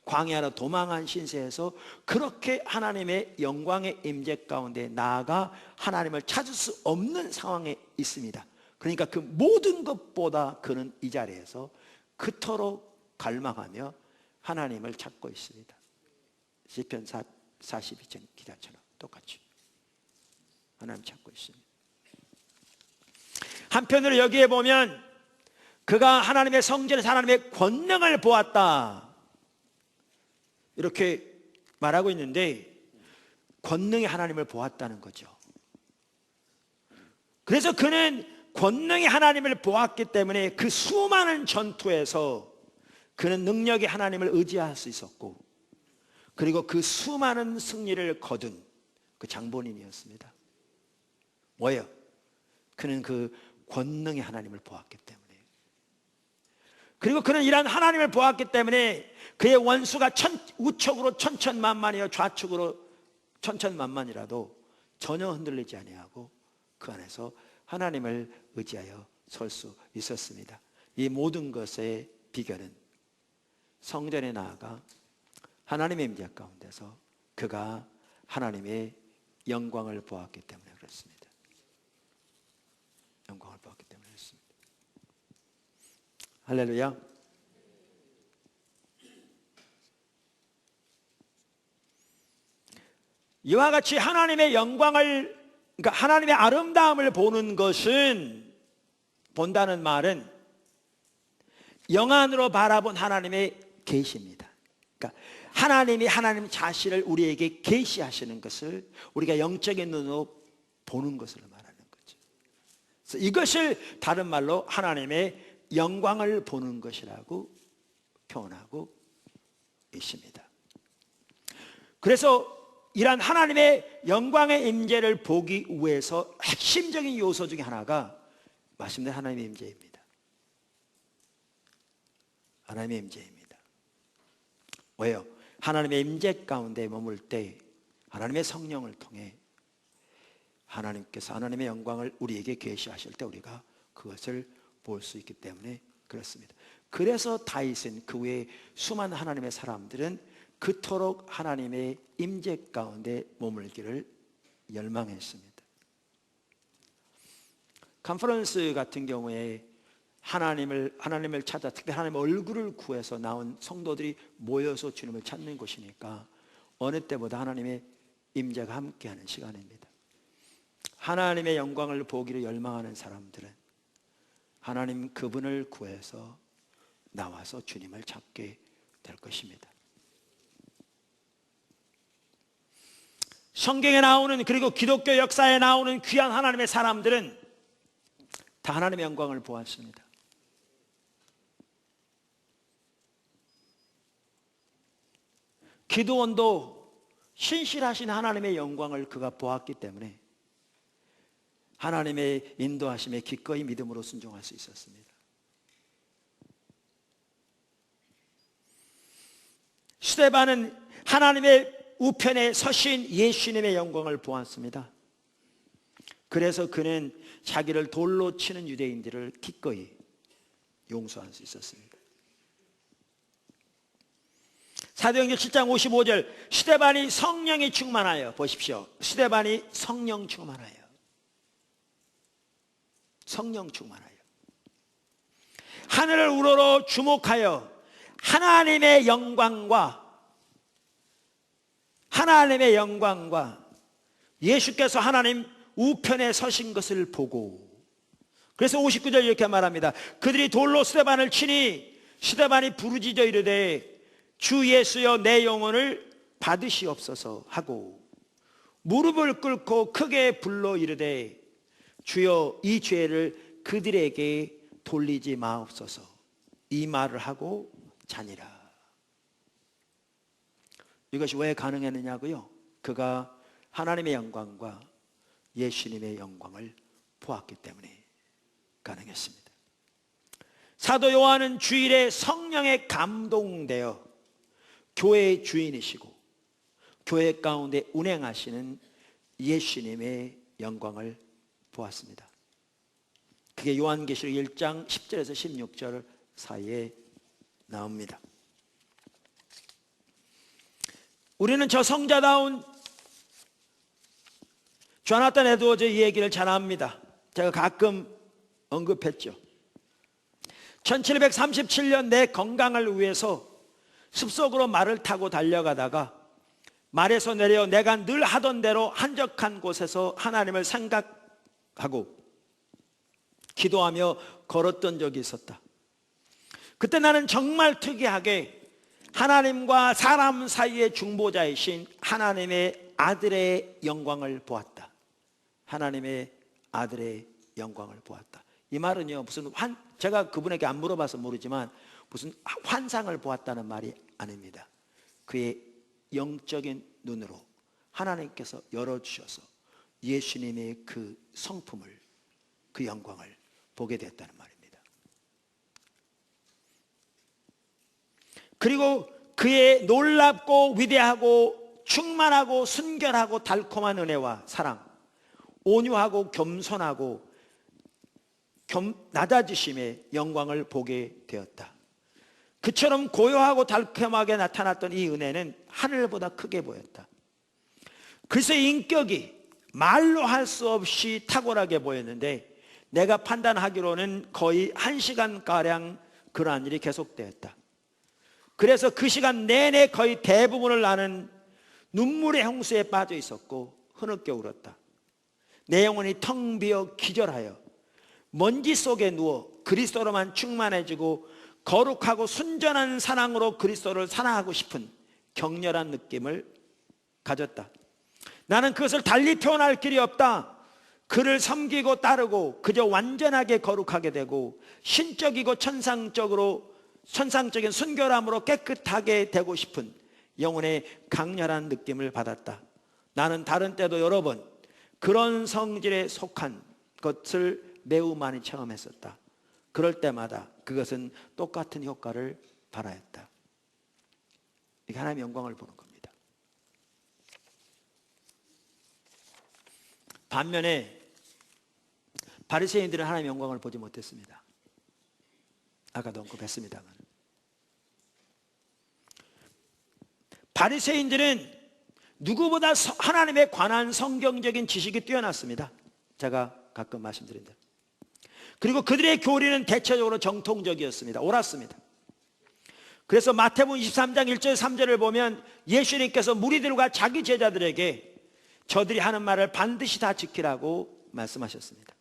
광야로 도망한 신세에서 그렇게 하나님의 영광의 임재 가운데 나아가 하나님을 찾을 수 없는 상황에 있습니다. 그러니까 그 모든 것보다 그는 이 자리에서 그토록 갈망하며 하나님을 찾고 있습니다. 시편 42편 기자처럼 똑같이 하나님 찾고 있습니다. 한편으로 여기에 보면 그가 하나님의 성전에서 하나님의 권능을 보았다 이렇게 말하고 있는데, 권능의 하나님을 보았다는 거죠. 그래서 그는 권능의 하나님을 보았기 때문에 그 수많은 전투에서 그는 능력의 하나님을 의지할 수 있었고, 그리고 그 수많은 승리를 거둔 그 장본인이었습니다. 뭐예요? 그는 그 권능의 하나님을 보았기 때문에. 그리고 그는 이러한 하나님을 보았기 때문에 그의 원수가 우측으로 천천만만이요 좌측으로 천천만만이라도 전혀 흔들리지 아니하고 그 안에서 하나님을 의지하여 설 수 있었습니다. 이 모든 것의 비결은 성전에 나아가 하나님의 임재 가운데서 그가 하나님의 영광을 보았기 때문에 그렇습니다. 영광을 보았기 때문에 그렇습니다. 할렐루야. 이와 같이 하나님의 영광을, 그러니까 하나님의 아름다움을 보는 것은, 본다는 말은 영안으로 바라본 하나님의 계시입니다. 그러니까 하나님이 하나님 자신을 우리에게 계시하시는 것을 우리가 영적인 눈으로 보는 것을 말하는 거죠. 그래서 이것을 다른 말로 하나님의 영광을 보는 것이라고 표현하고 있습니다. 그래서 이러한 하나님의 영광의 임재를 보기 위해서 핵심적인 요소 중에 하나가 말씀대로 하나님의 임재입니다. 하나님의 임재입니다. 왜요? 하나님의 임재 가운데 머물 때 하나님의 성령을 통해 하나님께서 하나님의 영광을 우리에게 계시하실 때 우리가 그것을 볼 수 있기 때문에 그렇습니다. 그래서 다윗은 그 외에 수많은 하나님의 사람들은 그토록 하나님의 임재 가운데 머물기를 열망했습니다. 컨퍼런스 같은 경우에 하나님을 찾아 특별히 하나님의 얼굴을 구해서 나온 성도들이 모여서 주님을 찾는 곳이니까 어느 때보다 하나님의 임재가 함께하는 시간입니다. 하나님의 영광을 보기를 열망하는 사람들은 하나님 그분을 구해서 나와서 주님을 찾게 될 것입니다. 성경에 나오는, 그리고 기독교 역사에 나오는 귀한 하나님의 사람들은 다 하나님의 영광을 보았습니다. 기드온도 신실하신 하나님의 영광을 그가 보았기 때문에 하나님의 인도하심에 기꺼이 믿음으로 순종할 수 있었습니다. 스데반은 하나님의 우편에 서신 예수님의 영광을 보았습니다. 그래서 그는 자기를 돌로 치는 유대인들을 기꺼이 용서할 수 있었습니다. 사도행전 7장 55절, 스데반이 성령이 충만하여, 보십시오, 스데반이 성령 충만하여, 성령 충만하여 하늘을 우러러 주목하여 하나님의 영광과 예수께서 하나님 우편에 서신 것을 보고, 그래서 59절 이렇게 말합니다. 그들이 돌로 스데반을 치니 스데반이 부르짖어 이르되 주 예수여 내 영혼을 받으시옵소서 하고 무릎을 꿇고 크게 불러 이르되 주여 이 죄를 그들에게 돌리지 마옵소서, 이 말을 하고 자니라. 이것이 왜 가능했느냐고요? 그가 하나님의 영광과 예수님의 영광을 보았기 때문에 가능했습니다. 사도 요한은 주일에 성령에 감동되어 교회의 주인이시고 교회 가운데 운행하시는 예수님의 영광을 보았습니다. 그게 요한계시록 1장 10절에서 16절 사이에 나옵니다. 우리는 저 성자다운 조나단 에드워즈 이 얘기를 잘 압니다. 제가 가끔 언급했죠. 1737년 내 건강을 위해서 숲속으로 말을 타고 달려가다가 말에서 내려 내가 늘 하던 대로 한적한 곳에서 하나님을 생각하고 기도하며 걸었던 적이 있었다. 그때 나는 정말 특이하게 하나님과 사람 사이의 중보자이신 하나님의 아들의 영광을 보았다. 하나님의 아들의 영광을 보았다. 이 말은요, 무슨 제가 그분에게 안 물어봐서 모르지만 무슨 환상을 보았다는 말이 아닙니다. 그의 영적인 눈으로 하나님께서 열어주셔서 예수님의 그 성품을, 그 영광을 보게 됐다는 말입니다. 그리고 그의 놀랍고 위대하고 충만하고 순결하고 달콤한 은혜와 사랑, 온유하고 겸손하고 낮아지심의 영광을 보게 되었다. 그처럼 고요하고 달콤하게 나타났던 이 은혜는 하늘보다 크게 보였다. 그리스도의 인격이 말로 할 수 없이 탁월하게 보였는데 내가 판단하기로는 거의 1시간가량 그러한 일이 계속되었다. 그래서 그 시간 내내 거의 대부분을 나는 눈물의 홍수에 빠져 있었고 흐느껴 울었다. 내 영혼이 텅 비어 기절하여 먼지 속에 누워 그리스도로만 충만해지고 거룩하고 순전한 사랑으로 그리스도를 사랑하고 싶은 격렬한 느낌을 가졌다. 나는 그것을 달리 표현할 길이 없다. 그를 섬기고 따르고 그저 완전하게 거룩하게 되고 신적이고 천상적인 순결함으로 깨끗하게 되고 싶은 영혼의 강렬한 느낌을 받았다. 나는 다른 때도 여러 번 그런 성질에 속한 것을 매우 많이 체험했었다. 그럴 때마다 그것은 똑같은 효과를 발하였다. 이게 하나님의 영광을 보는 겁니다. 반면에 바리새인들은 하나님의 영광을 보지 못했습니다. 아까도 언급했습니다만 바리새인들은 누구보다 하나님에 관한 성경적인 지식이 뛰어났습니다. 제가 가끔 말씀드린 대로. 그리고 그들의 교리는 대체적으로 정통적이었습니다. 옳았습니다. 그래서 마태복음 23장 1절 3절을 보면 예수님께서 무리들과 자기 제자들에게 저들이 하는 말을 반드시 다 지키라고 말씀하셨습니다.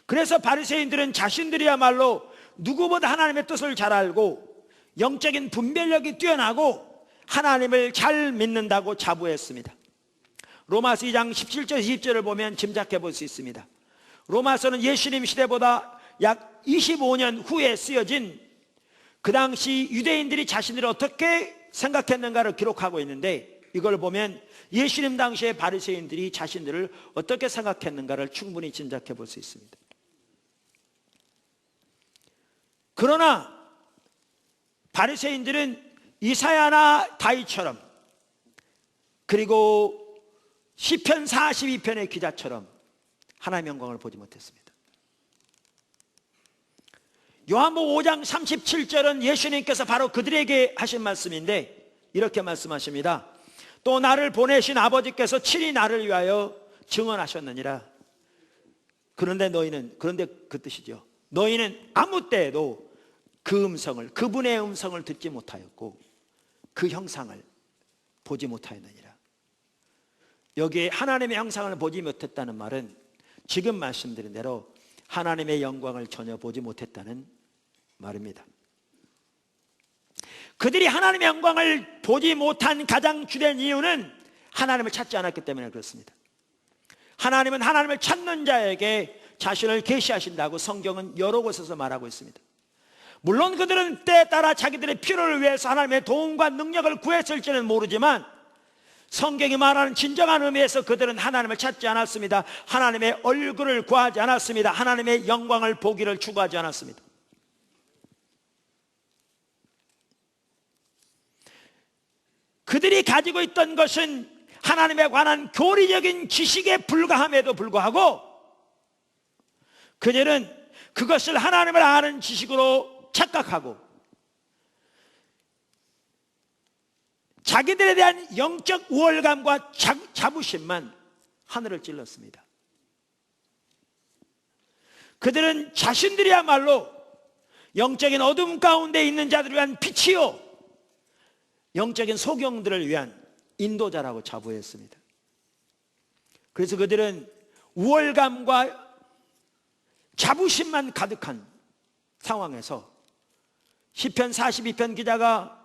그래서 바리새인들은 자신들이야말로 누구보다 하나님의 뜻을 잘 알고 영적인 분별력이 뛰어나고 하나님을 잘 믿는다고 자부했습니다. 로마서 2장 17절 20절을 보면 짐작해 볼 수 있습니다. 로마서는 예수님 시대보다 약 25년 후에 쓰여진 그 당시 유대인들이 자신들이 어떻게 생각했는가를 기록하고 있는데 이걸 보면 예수님 당시의 바리새인들이 자신들을 어떻게 생각했는가를 충분히 짐작해 볼 수 있습니다. 그러나 바리새인들은 이사야나 다윗처럼 그리고 시편 42편의 기자처럼 하나님의 영광을 보지 못했습니다. 요한복음 5장 37절은 예수님께서 바로 그들에게 하신 말씀인데 이렇게 말씀하십니다. 또 나를 보내신 아버지께서 친히 나를 위하여 증언하셨느니라. 그런데 그 뜻이죠. 너희는 아무 때에도 그 음성을, 그분의 음성을 듣지 못하였고 그 형상을 보지 못하였느니라. 여기에 하나님의 형상을 보지 못했다는 말은 지금 말씀드린 대로 하나님의 영광을 전혀 보지 못했다는 말입니다. 그들이 하나님의 영광을 보지 못한 가장 주된 이유는 하나님을 찾지 않았기 때문에 그렇습니다. 하나님은 하나님을 찾는 자에게 자신을 계시하신다고 성경은 여러 곳에서 말하고 있습니다. 물론 그들은 때에 따라 자기들의 필요를 위해서 하나님의 도움과 능력을 구했을지는 모르지만 성경이 말하는 진정한 의미에서 그들은 하나님을 찾지 않았습니다. 하나님의 얼굴을 구하지 않았습니다. 하나님의 영광을 보기를 추구하지 않았습니다. 그들이 가지고 있던 것은 하나님에 관한 교리적인 지식에 불과함에도 불구하고 그들은 그것을 하나님을 아는 지식으로 착각하고 자기들에 대한 영적 우월감과 자부심만 하늘을 찔렀습니다. 그들은 자신들이야말로 영적인 어둠 가운데 있는 자들을 위한 빛이요 영적인 소경들을 위한 인도자라고 자부했습니다. 그래서 그들은 우월감과 자부심만 가득한 상황에서 시편 42편 기자가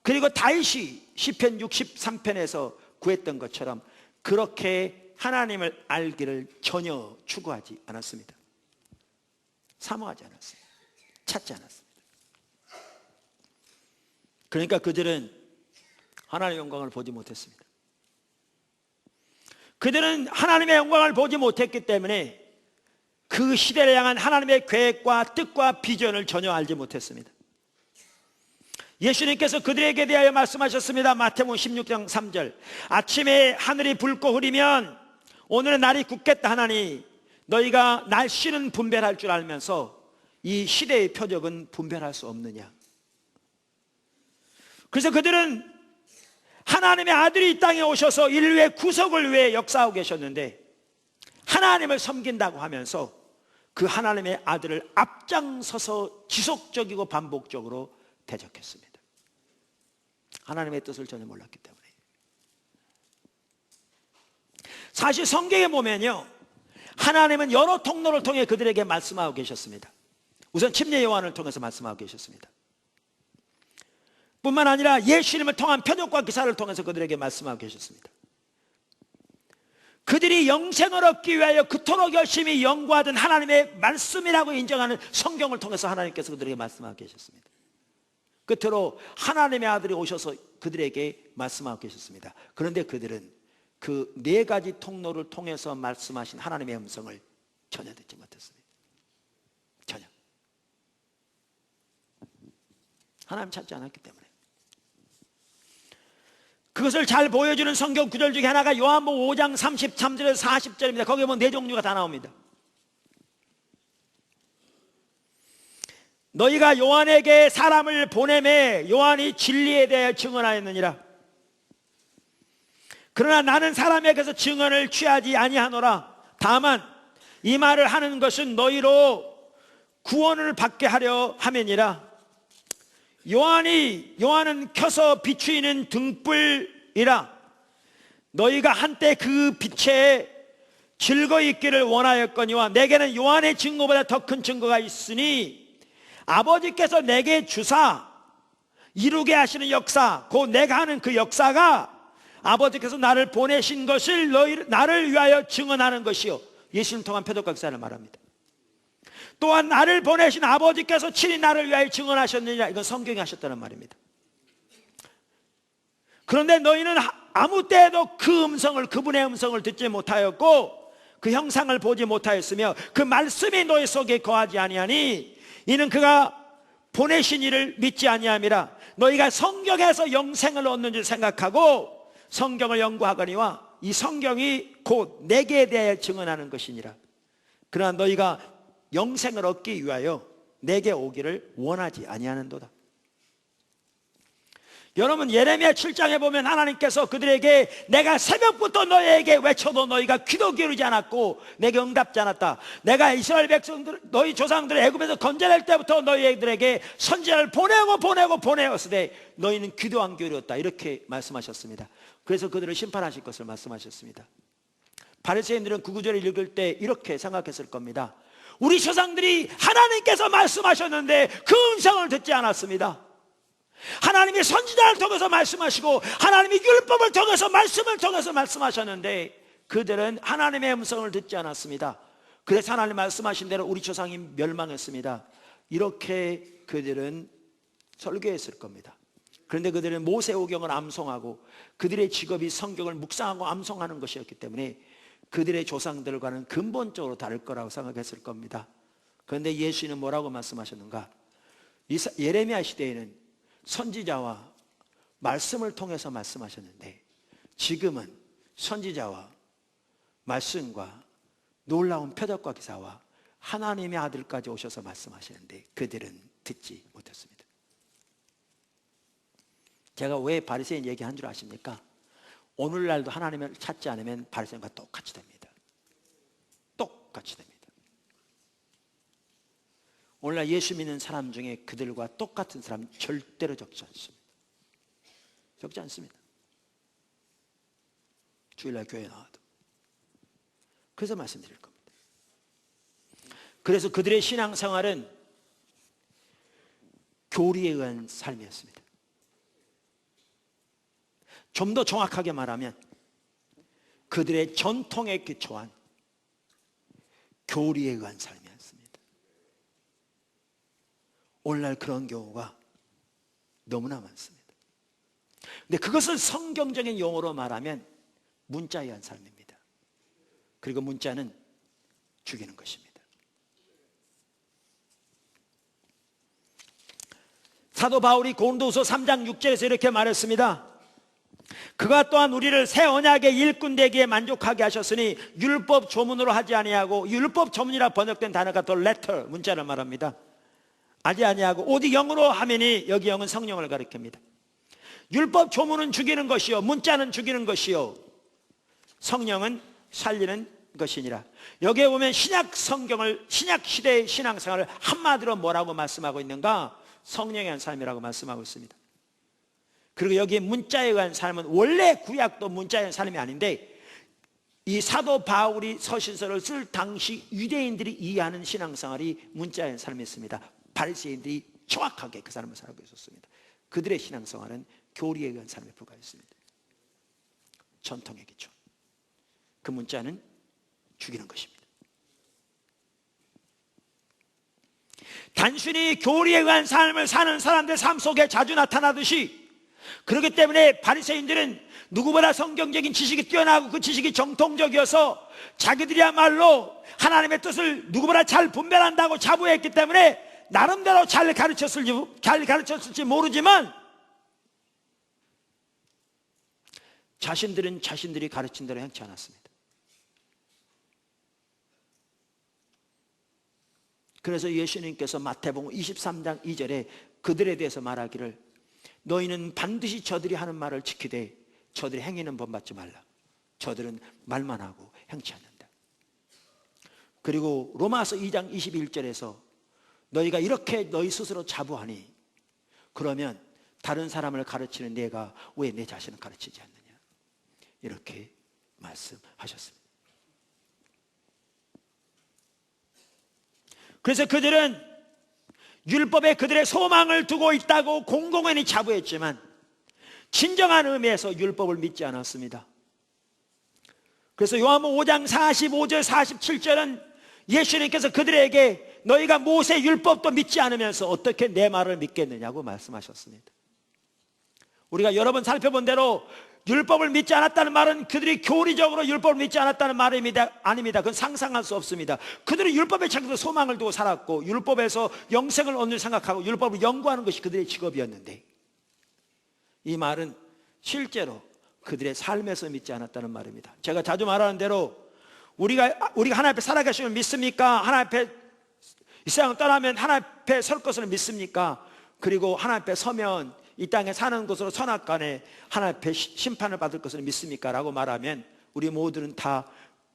그리고 다윗이 시편 63편에서 구했던 것처럼 그렇게 하나님을 알기를 전혀 추구하지 않았습니다. 사모하지 않았어요. 찾지 않았습니다. 그러니까 그들은 하나님의 영광을 보지 못했습니다. 그들은 하나님의 영광을 보지 못했기 때문에 그 시대를 향한 하나님의 계획과 뜻과 비전을 전혀 알지 못했습니다. 예수님께서 그들에게 대하여 말씀하셨습니다. 마태복음 16장 3절 아침에 하늘이 붉고 흐리면 오늘은 날이 굳겠다 하나니 너희가 날씨는 분별할 줄 알면서 이 시대의 표적은 분별할 수 없느냐. 그래서 그들은 하나님의 아들이 이 땅에 오셔서 인류의 구속을 위해 역사하고 계셨는데 하나님을 섬긴다고 하면서 그 하나님의 아들을 앞장서서 지속적이고 반복적으로 대적했습니다. 하나님의 뜻을 전혀 몰랐기 때문에. 사실 성경에 보면요 하나님은 여러 통로를 통해 그들에게 말씀하고 계셨습니다. 우선 침례 요한을 통해서 말씀하고 계셨습니다. 뿐만 아니라 예수님을 통한 표적과 기사를 통해서 그들에게 말씀하고 계셨습니다. 그들이 영생을 얻기 위하여 그토록 열심히 연구하던 하나님의 말씀이라고 인정하는 성경을 통해서 하나님께서 그들에게 말씀하고 계셨습니다. 끝으로 하나님의 아들이 오셔서 그들에게 말씀하고 계셨습니다. 그런데 그들은 그 네 가지 통로를 통해서 말씀하신 하나님의 음성을 전혀 듣지 못했습니다. 전혀. 하나님 찾지 않았기 때문에. 그것을 잘 보여주는 성경 구절 중에 하나가 요한복음 5장 33절에서 40절입니다. 거기에 보면 네 종류가 다 나옵니다. 너희가 요한에게 사람을 보내매 요한이 진리에 대해 증언하였느니라. 그러나 나는 사람에게서 증언을 취하지 아니하노라. 다만 이 말을 하는 것은 너희로 구원을 받게 하려 함이니라. 요한은 켜서 비추이는 등불이라. 너희가 한때 그 빛에 즐거이 있기를 원하였거니와 내게는 요한의 증거보다 더 큰 증거가 있으니 아버지께서 내게 주사 이루게 하시는 역사, 곧 내가 하는 그 역사가 아버지께서 나를 보내신 것을 나를 위하여 증언하는 것이요. 예수님 통한 표적과 기사를 말합니다. 또한 나를 보내신 아버지께서 친히 나를 위하여 증언하셨느니라. 이건 성경이 하셨다는 말입니다. 그런데 너희는 아무 때에도 그 음성을, 그분의 음성을 듣지 못하였고 그 형상을 보지 못하였으며 그 말씀이 너희 속에 거하지 아니하니 이는 그가 보내신 이를 믿지 아니함이라. 너희가 성경에서 영생을 얻는 줄 생각하고 성경을 연구하거니와 이 성경이 곧 내게 대하여 증언하는 것이니라. 그러나 너희가 영생을 얻기 위하여 내게 오기를 원하지 아니하는도다. 여러분 예레미야 7장에 보면 하나님께서 그들에게 내가 새벽부터 너희에게 외쳐도 너희가 귀도 기울이지 않았고 내게 응답지 않았다. 내가 이스라엘 백성들 너희 조상들을 애굽에서 건져낼 때부터 너희들에게 선지자를 보내었으되 너희는 귀도 안 기울였다. 이렇게 말씀하셨습니다. 그래서 그들을 심판하실 것을 말씀하셨습니다. 바리새인들은 그 구절을 읽을 때 이렇게 생각했을 겁니다. 우리 조상들이 하나님께서 말씀하셨는데 그 음성을 듣지 않았습니다. 하나님의 선지자를 통해서 말씀하시고 하나님의 율법을 통해서 말씀을 통해서 말씀하셨는데 그들은 하나님의 음성을 듣지 않았습니다. 그래서 하나님 말씀하신 대로 우리 조상이 멸망했습니다. 이렇게 그들은 설교했을 겁니다. 그런데 그들은 모세오경을 암송하고 그들의 직업이 성경을 묵상하고 암송하는 것이었기 때문에 그들의 조상들과는 근본적으로 다를 거라고 생각했을 겁니다. 그런데 예수님은 뭐라고 말씀하셨는가? 예레미야 시대에는 선지자와 말씀을 통해서 말씀하셨는데 지금은 선지자와 말씀과 놀라운 표적과 기사와 하나님의 아들까지 오셔서 말씀하시는데 그들은 듣지 못했습니다. 제가 왜 바리새인 얘기한 줄 아십니까? 오늘날도 하나님을 찾지 않으면 바리새인과 똑같이 됩니다. 똑같이 됩니다. 오늘날 예수 믿는 사람 중에 그들과 똑같은 사람 절대로 적지 않습니다. 적지 않습니다. 주일날 교회 나와도. 그래서 말씀드릴 겁니다. 그래서 그들의 신앙생활은 교리에 의한 삶이었습니다. 좀 더 정확하게 말하면 그들의 전통에 기초한 교리에 의한 삶이었습니다. 오늘날 그런 경우가 너무나 많습니다. 근데 그것을 성경적인 용어로 말하면 문자에 의한 삶입니다. 그리고 문자는 죽이는 것입니다. 사도 바울이 고린도후서 3장 6절에서 이렇게 말했습니다. 그가 또한 우리를 새 언약의 일꾼 되기에 만족하게 하셨으니 율법 조문으로 하지 아니하고, 율법 조문이라 번역된 단어가 또 letter, 문자를 말합니다. 하지 아니하고 오직 영으로 하매니, 여기 영은 성령을 가리킵니다. 율법 조문은 죽이는 것이요 문자는 죽이는 것이요 성령은 살리는 것이니라. 여기에 보면 신약 성경을, 신약 시대의 신앙생활을 한마디로 뭐라고 말씀하고 있는가? 성령에 의한 삶이라고 말씀하고 있습니다. 그리고 여기에 문자에 의한 삶은 원래 구약도 문자에 의한 삶이 아닌데, 이 사도 바울이 서신서를 쓸 당시 유대인들이 이해하는 신앙생활이 문자에 의한 삶이었습니다. 바리새인들이 정확하게 그 삶을 살고 있었습니다. 그들의 신앙생활은 교리에 의한 삶에 불과했습니다. 전통의 기초. 그 문자는 죽이는 것입니다. 단순히 교리에 의한 삶을 사는 사람들 삶 속에 자주 나타나듯이, 그렇기 때문에 바리새인들은 누구보다 성경적인 지식이 뛰어나고 그 지식이 정통적이어서 자기들이야말로 하나님의 뜻을 누구보다 잘 분별한다고 자부했기 때문에 나름대로 잘 가르쳤을지 모르지만, 자신들은 자신들이 가르친 대로 행치 않았습니다. 그래서 예수님께서 마태복음 23장 2절에 그들에 대해서 말하기를, 너희는 반드시 저들이 하는 말을 지키되 저들이 행위는 본받지 말라. 저들은 말만 하고 행치 않는다. 그리고 로마서 2장 21절에서 너희가 이렇게 너희 스스로 자부하니 그러면 다른 사람을 가르치는 내가 왜 내 자신을 가르치지 않느냐, 이렇게 말씀하셨습니다. 그래서 그들은 율법에 그들의 소망을 두고 있다고 공공연히 자부했지만 진정한 의미에서 율법을 믿지 않았습니다. 그래서 요한복음 5장 45절 47절은 예수님께서 그들에게 너희가 모세 율법도 믿지 않으면서 어떻게 내 말을 믿겠느냐고 말씀하셨습니다. 우리가 여러 번 살펴본 대로 율법을 믿지 않았다는 말은 그들이 교리적으로 율법을 믿지 않았다는 말입니다. 아닙니다. 그건 상상할 수 없습니다. 그들은 율법에 자기도 소망을 두고 살았고 율법에서 영생을 얻는 생각하고 율법을 연구하는 것이 그들의 직업이었는데, 이 말은 실제로 그들의 삶에서 믿지 않았다는 말입니다. 제가 자주 말하는 대로 우리가 하나님 앞에 살아계시면 믿습니까? 하나님 앞에 이 세상을 떠나면 하나님 앞에 설 것을 믿습니까? 그리고 하나님 앞에 서면 이 땅에 사는 것으로 선악간에 하나님 앞에 심판을 받을 것을 믿습니까? 라고 말하면 우리 모두는 다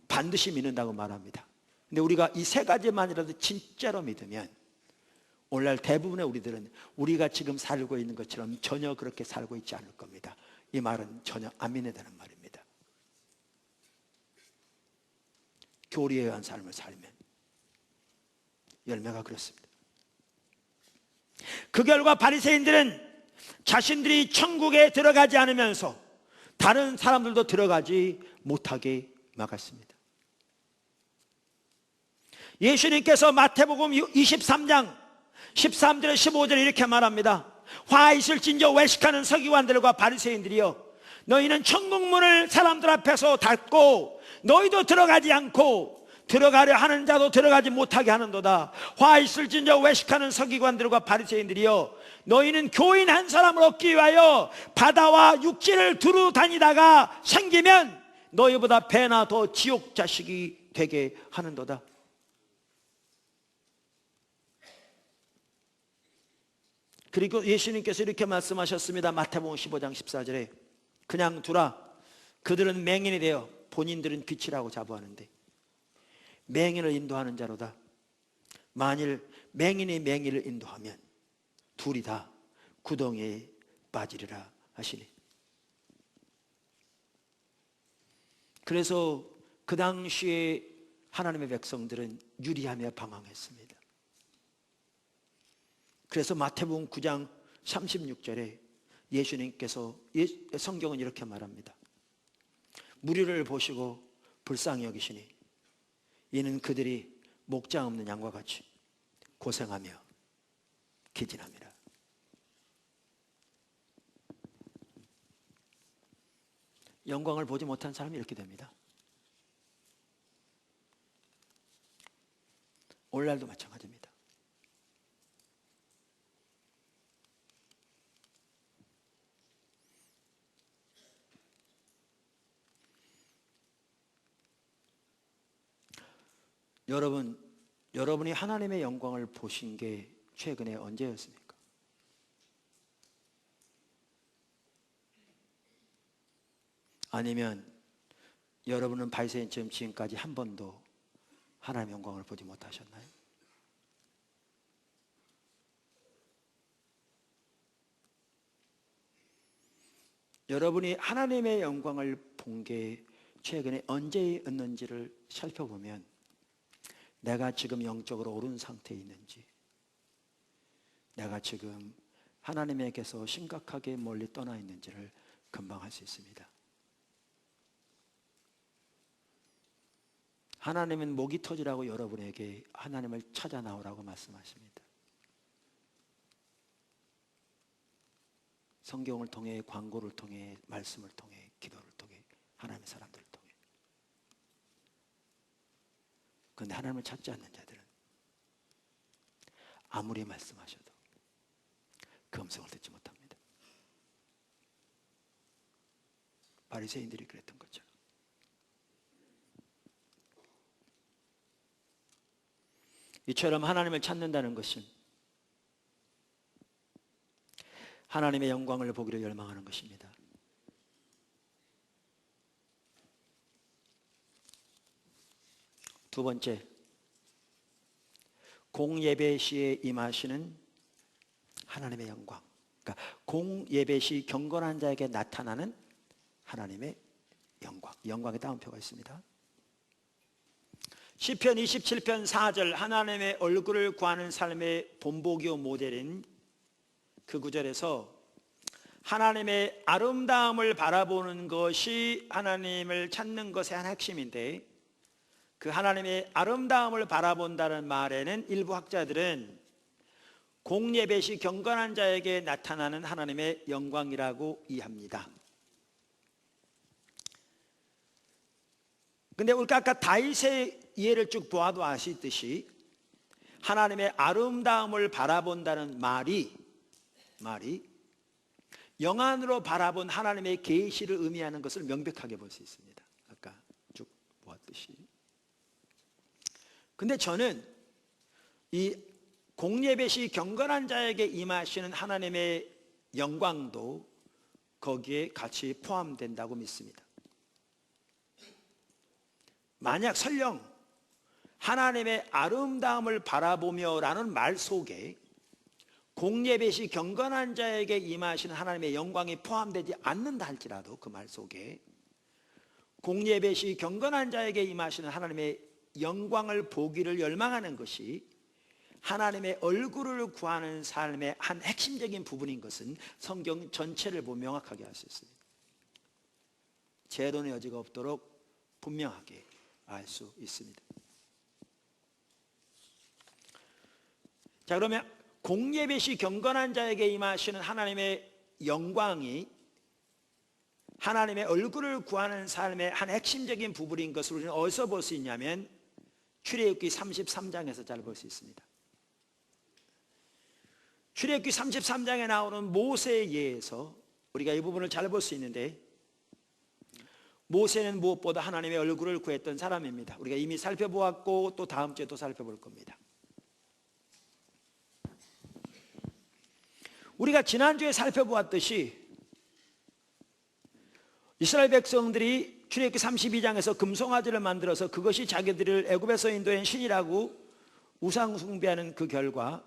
반드시 믿는다고 말합니다. 근데 우리가 이 세 가지만이라도 진짜로 믿으면 오늘날 대부분의 우리들은 우리가 지금 살고 있는 것처럼 전혀 그렇게 살고 있지 않을 겁니다. 이 말은 전혀 안 믿는다는 말입니다. 교리에 의한 삶을 살면 열매가 그렇습니다. 그 결과 바리새인들은 자신들이 천국에 들어가지 않으면서 다른 사람들도 들어가지 못하게 막았습니다. 예수님께서 마태복음 23장 13절에 15절에 이렇게 말합니다. 화 있을진저 외식하는 서기관들과 바리새인들이여, 너희는 천국문을 사람들 앞에서 닫고 너희도 들어가지 않고 들어가려 하는 자도 들어가지 못하게 하는도다. 화 있을진저 외식하는 서기관들과 바리새인들이여, 너희는 교인 한 사람을 얻기 위하여 바다와 육지를 두루 다니다가 생기면 너희보다 배나 더 지옥 자식이 되게 하는도다. 그리고 예수님께서 이렇게 말씀하셨습니다. 마태복음 15장 14절에 그냥 두라. 그들은 맹인이 되어 본인들은 빛이라고 자부하는데 맹인을 인도하는 자로다. 만일 맹인이 맹인을 인도하면 둘이 다 구덩이에 빠지리라 하시니. 그래서 그 당시에 하나님의 백성들은 유리하며 방황했습니다. 그래서 마태복음 9장 36절에 예수님께서, 성경은 이렇게 말합니다. 무리를 보시고 불쌍히 여기시니 이는 그들이 목장 없는 양과 같이 고생하며 기진함이라. 영광을 보지 못한 사람이 이렇게 됩니다. 오늘날도 마찬가지입니다. 여러분이 하나님의 영광을 보신 게 최근에 언제였습니까? 아니면 여러분은 바리새인처럼 지금까지 한 번도 하나님의 영광을 보지 못하셨나요? 여러분이 하나님의 영광을 본 게 최근에 언제였는지를 살펴보면 내가 지금 영적으로 옳은 상태에 있는지, 내가 지금 하나님에게서 심각하게 멀리 떠나 있는지를 금방 알 수 있습니다. 하나님은 목이 터지라고 여러분에게 하나님을 찾아 나오라고 말씀하십니다. 성경을 통해, 광고를 통해, 말씀을 통해, 기도를 통해, 하나님의 사람들을 통해. 그런데 하나님을 찾지 않는 자들은 아무리 말씀하셔도 그 음성을 듣지 못합니다. 바리새인들이 그랬던 것처럼. 이처럼 하나님을 찾는다는 것은 하나님의 영광을 보기를 열망하는 것입니다. 두 번째, 공예배 시에 임하시는 하나님의 영광. 그러니까 공예배 시 경건한 자에게 나타나는 하나님의 영광. 영광의 따옴표가 있습니다. 시편 27편 4절, 하나님의 얼굴을 구하는 삶의 본보기요 모델인 그 구절에서 하나님의 아름다움을 바라보는 것이 하나님을 찾는 것의 한 핵심인데, 그 하나님의 아름다움을 바라본다는 말에는 일부 학자들은 공예배 시 경건한 자에게 나타나는 하나님의 영광이라고 이해합니다. 근데 우리가 아까 다윗의 예를 쭉 보아도 아시듯이 하나님의 아름다움을 바라본다는 말이 영안으로 바라본 하나님의 계시를 의미하는 것을 명백하게 볼 수 있습니다. 아까 쭉 보았듯이. 근데 저는 이 공예배 시 경건한 자에게 임하시는 하나님의 영광도 거기에 같이 포함된다고 믿습니다. 만약 설령 하나님의 아름다움을 바라보며 라는 말 속에 공예배 시 경건한 자에게 임하시는 하나님의 영광이 포함되지 않는다 할지라도, 그 말 속에 공예배 시 경건한 자에게 임하시는 하나님의 영광을 보기를 열망하는 것이 하나님의 얼굴을 구하는 삶의 한 핵심적인 부분인 것은 성경 전체를 보면 명확하게 알 수 있습니다. 재론의 여지가 없도록 분명하게 알 수 있습니다. 자, 그러면 공예배 시 경건한 자에게 임하시는 하나님의 영광이 하나님의 얼굴을 구하는 삶의 한 핵심적인 부분인 것을 우리는 어디서 볼 수 있냐면 출애굽기 33장에서 잘 볼 수 있습니다. 출애굽기 33장에 나오는 모세에 의해서 우리가 이 부분을 잘 볼 수 있는데, 모세는 무엇보다 하나님의 얼굴을 구했던 사람입니다. 우리가 이미 살펴보았고 또 다음 주에 또 살펴볼 겁니다. 우리가 지난주에 살펴보았듯이 이스라엘 백성들이 출애굽기 32장에서 금송아지를 만들어서 그것이 자기들을 애굽에서 인도한 신이라고 우상 숭배하는 그 결과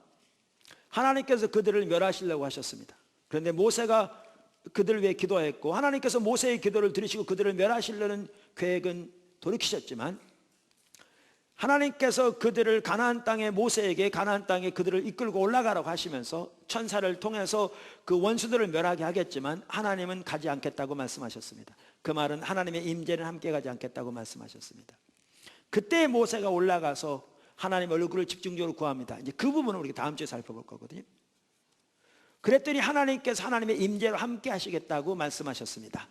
하나님께서 그들을 멸하시려고 하셨습니다. 그런데 모세가 그들을 위해 기도했고 하나님께서 모세의 기도를 들으시고 그들을 멸하시려는 계획은 돌이키셨지만, 하나님께서 그들을 가나안 땅에, 모세에게 가나안 땅에 그들을 이끌고 올라가라고 하시면서 천사를 통해서 그 원수들을 멸하게 하겠지만 하나님은 가지 않겠다고 말씀하셨습니다. 그 말은 하나님의 임재는 함께 가지 않겠다고 말씀하셨습니다. 그때 모세가 올라가서 하나님 얼굴을 집중적으로 구합니다. 이제 그 부분은 우리가 다음 주에 살펴볼 거거든요. 그랬더니 하나님께서 하나님의 임재로 함께 하시겠다고 말씀하셨습니다.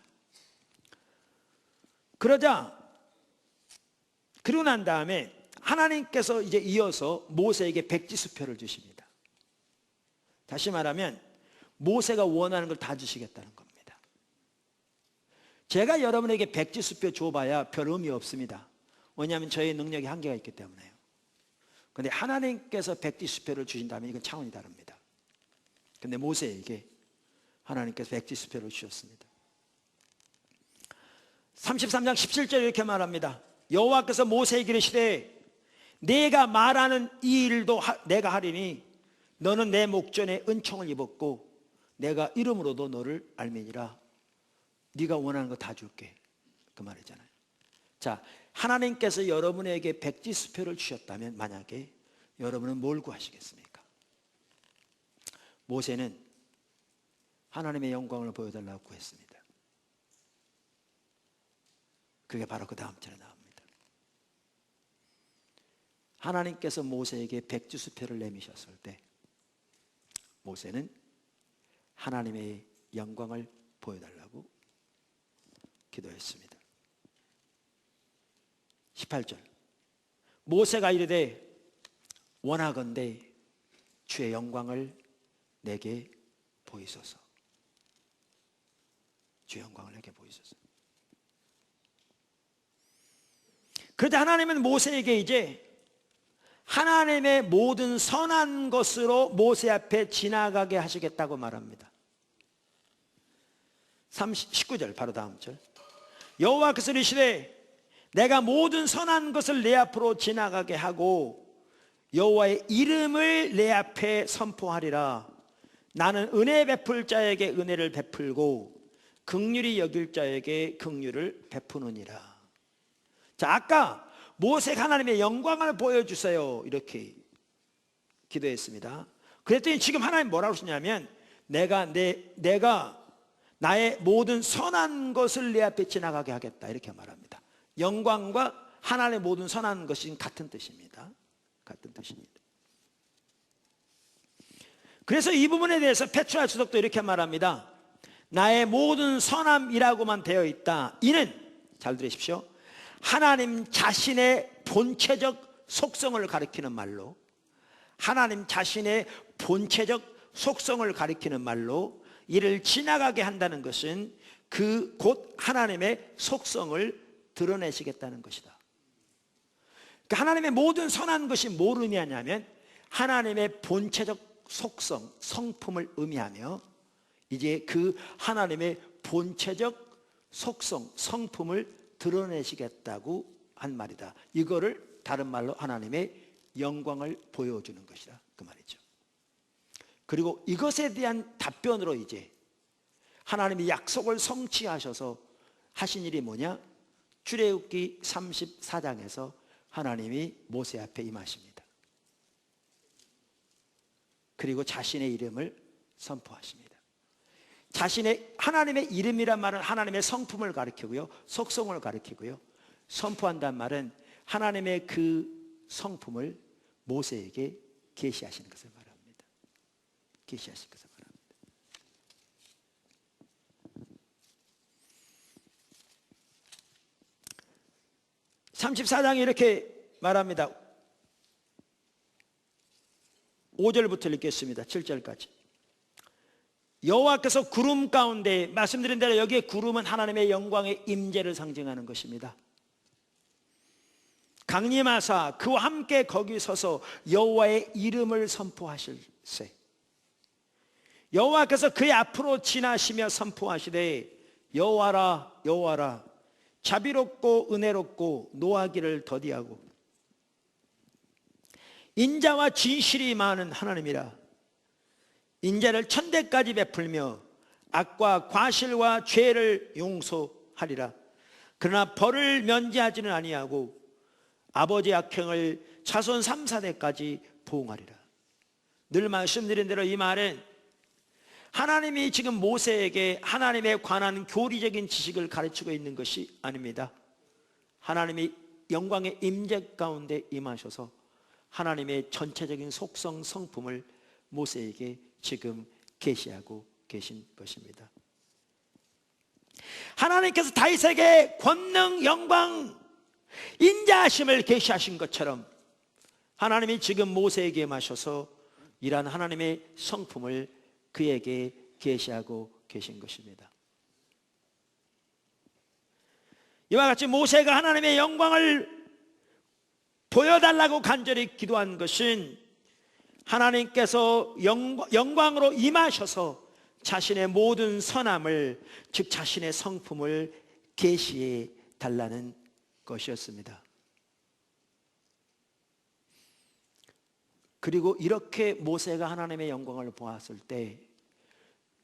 그리고 난 다음에 하나님께서 이제 이어서 모세에게 백지수표를 주십니다. 다시 말하면 모세가 원하는 걸 다 주시겠다는 겁니다. 제가 여러분에게 백지수표 줘봐야 별 의미 없습니다. 왜냐하면 저의 능력이 한계가 있기 때문에요. 그런데 하나님께서 백지수표를 주신다면 이건 차원이 다릅니다. 그런데 모세에게 하나님께서 백지수표를 주셨습니다. 33장 17절 이렇게 말합니다. 여호와께서 모세에게 이르시되 내가 말하는 이 일도 내가 하리니 너는 내 목전에 은총을 입었고 내가 이름으로도 너를 알미니라. 네가 원하는 거 다 줄게, 그 말이잖아요. 자, 하나님께서 여러분에게 백지수표를 주셨다면 만약에 여러분은 뭘 구하시겠습니까? 모세는 하나님의 영광을 보여달라고 구했습니다. 그게 바로 그 다음 절에 나옵니다. 하나님께서 모세에게 백지수표를 내미셨을 때 모세는 하나님의 영광을 보여달라고 기도했습니다. 18절 모세가 이르되 원하건대 주의 영광을 내게 보이소서. 주의 영광을 내게 보이소서. 그러자 하나님은 모세에게 이제 하나님의 모든 선한 것으로 모세 앞에 지나가게 하시겠다고 말합니다. 19절 바로 다음 절 여호와께서 이르시되 내가 모든 선한 것을 내 앞으로 지나가게 하고 여호와의 이름을 내 앞에 선포하리라. 나는 은혜 베풀 자에게 은혜를 베풀고 긍휼히 여길 자에게 긍휼을 베푸느니라. 자, 아까 모세가 하나님의 영광을 보여주세요 이렇게 기도했습니다. 그랬더니 지금 하나님 뭐라고 하시냐면 내가 나의 모든 선한 것을 내 앞에 지나가게 하겠다 이렇게 말합니다. 영광과 하나님의 모든 선한 것이 같은 뜻입니다. 같은 뜻입니다. 그래서 이 부분에 대해서 페트라 주석도 이렇게 말합니다. 나의 모든 선함이라고만 되어 있다. 이는 잘 들으십시오. 하나님 자신의 본체적 속성을 가리키는 말로, 하나님 자신의 본체적 속성을 가리키는 말로 이를 지나가게 한다는 것은 그 곧 하나님의 속성을 드러내시겠다는 것이다. 그러니까 하나님의 모든 선한 것이 뭘 의미하냐면 하나님의 본체적 속성, 성품을 의미하며 이제 그 하나님의 본체적 속성, 성품을 드러내시겠다고 한 말이다. 이거를 다른 말로 하나님의 영광을 보여주는 것이다 그 말이죠. 그리고 이것에 대한 답변으로 이제 하나님이 약속을 성취하셔서 하신 일이 뭐냐? 출애굽기 34장에서 하나님이 모세 앞에 임하십니다. 그리고 자신의 이름을 선포하십니다. 자신의 하나님의 이름이란 말은 하나님의 성품을 가리키고요, 속성을 가리키고요, 선포한다는 말은 하나님의 그 성품을 모세에게 계시하시는 것을 말합니다. 계시하실 것을 바랍니다. 34장에 이렇게 말합니다. 5절부터 읽겠습니다. 7절까지. 여호와께서 구름 가운데, 말씀드린 대로 여기에 구름은 하나님의 영광의 임재를 상징하는 것입니다. 강림하사 그와 함께 거기 서서 여호와의 이름을 선포하실세. 여호와께서 그의 앞으로 지나시며 선포하시되 여호와라 여호와라 자비롭고 은혜롭고 노하기를 더디하고 인자와 진실이 많은 하나님이라. 인자를 천대까지 베풀며 악과 과실과 죄를 용서하리라. 그러나 벌을 면제하지는 아니하고 아버지의 악행을 자손 3, 4대까지 보응하리라. 늘 말씀드린 대로 이 말은 하나님이 지금 모세에게 하나님에 관한 교리적인 지식을 가르치고 있는 것이 아닙니다. 하나님이 영광의 임재 가운데 임하셔서 하나님의 전체적인 속성 성품을 모세에게 지금 계시하고 계신 것입니다. 하나님께서 다윗에게 권능, 영광, 인자하심을 계시하신 것처럼 하나님이 지금 모세에게 임하셔서 이러한 하나님의 성품을 그에게 계시하고 계신 것입니다. 이와 같이 모세가 하나님의 영광을 보여달라고 간절히 기도한 것은 하나님께서 영광으로 임하셔서 자신의 모든 선함을, 즉 자신의 성품을 계시해 달라는 것이었습니다. 그리고 이렇게 모세가 하나님의 영광을 보았을 때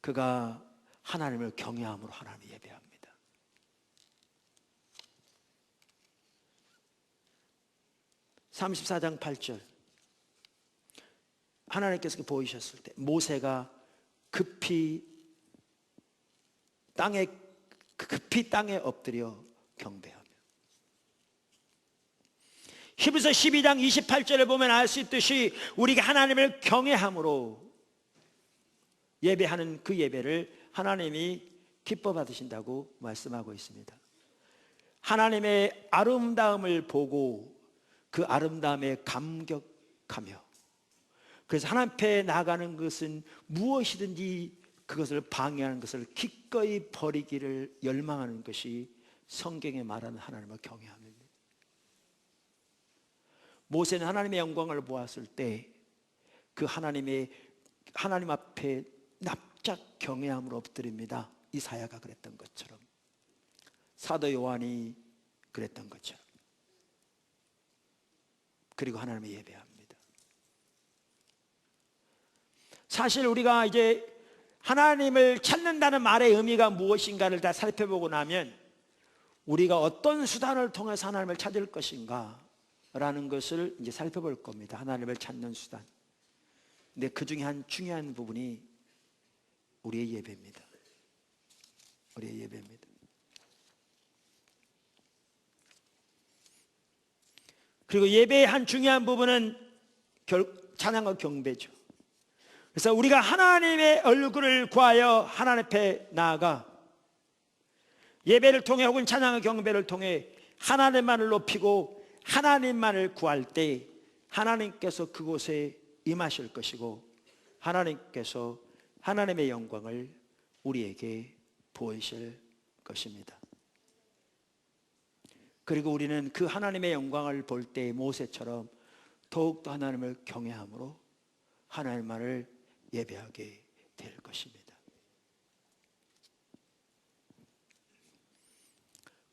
그가 하나님을 경외함으로 하나님을 예배합니다. 34장 8절, 하나님께서 보이셨을 때 모세가 급히 땅에 엎드려 경배하며. 히브리서 12장 28절을 보면 알 수 있듯이 우리가 하나님을 경외함으로 예배하는 그 예배를 하나님이 기뻐 받으신다고 말씀하고 있습니다. 하나님의 아름다움을 보고 그 아름다움에 감격하며, 그래서 하나님 앞에 나가는 것은 무엇이든지 그것을 방해하는 것을 기꺼이 버리기를 열망하는 것이 성경에 말하는 하나님을 경외함입니다. 모세는 하나님의 영광을 보았을 때 그 하나님 앞에 납작 경외함으로 엎드립니다. 이사야가 그랬던 것처럼, 사도 요한이 그랬던 것처럼. 그리고 하나님을 예배합니다. 사실 우리가 이제 하나님을 찾는다는 말의 의미가 무엇인가를 다 살펴보고 나면 우리가 어떤 수단을 통해서 하나님을 찾을 것인가 라는 것을 이제 살펴볼 겁니다. 하나님을 찾는 수단. 근데 그 중에 한 중요한 부분이 우리의 예배입니다. 우리의 예배입니다. 그리고 예배의 한 중요한 부분은 찬양과 경배죠. 그래서 우리가 하나님의 얼굴을 구하여 하나님 앞에 나아가 예배를 통해 혹은 찬양과 경배를 통해 하나님만을 높이고 하나님만을 구할 때 하나님께서 그곳에 임하실 것이고 하나님께서 하나님의 영광을 우리에게 보이실 것입니다. 그리고 우리는 그 하나님의 영광을 볼 때 모세처럼 더욱더 하나님을 경외함으로 하나님만을 예배하게 될 것입니다.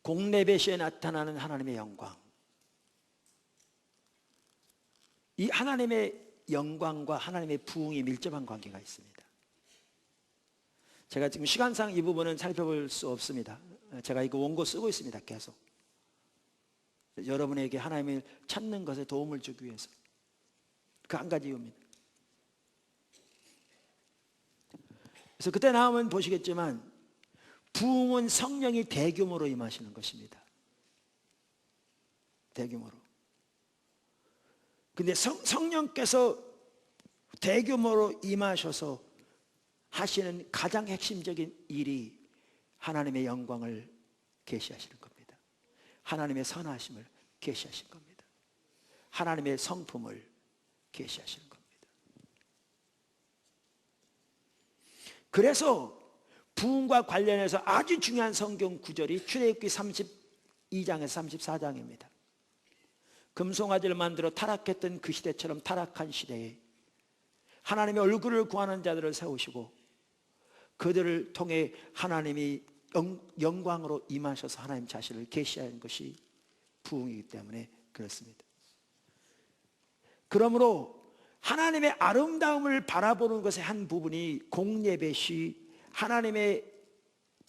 공레베시에 나타나는 하나님의 영광, 이 하나님의 영광과 하나님의 부흥이 밀접한 관계가 있습니다. 제가 지금 시간상 이 부분은 살펴볼 수 없습니다. 제가 이거 원고 쓰고 있습니다. 계속 여러분에게 하나님을 찾는 것에 도움을 주기 위해서. 그 한 가지 이유입니다. 그래서 그때 나오면 보시겠지만 부흥은 성령이 대규모로 임하시는 것입니다. 대규모로. 근데 성령께서 대규모로 임하셔서 하시는 가장 핵심적인 일이 하나님의 영광을 계시하시는 겁니다. 하나님의 선하심을 계시하신 겁니다. 하나님의 성품을 계시하시는 겁니다. 그래서 부흥과 관련해서 아주 중요한 성경 구절이 출애굽기 32장에서 34장입니다. 금송아지를 만들어 타락했던 그 시대처럼 타락한 시대에 하나님의 얼굴을 구하는 자들을 세우시고 그들을 통해 하나님이 영광으로 임하셔서 하나님 자신을 계시하는 것이 부흥이기 때문에 그렇습니다. 그러므로 하나님의 아름다움을 바라보는 것의 한 부분이 공예배시, 하나님의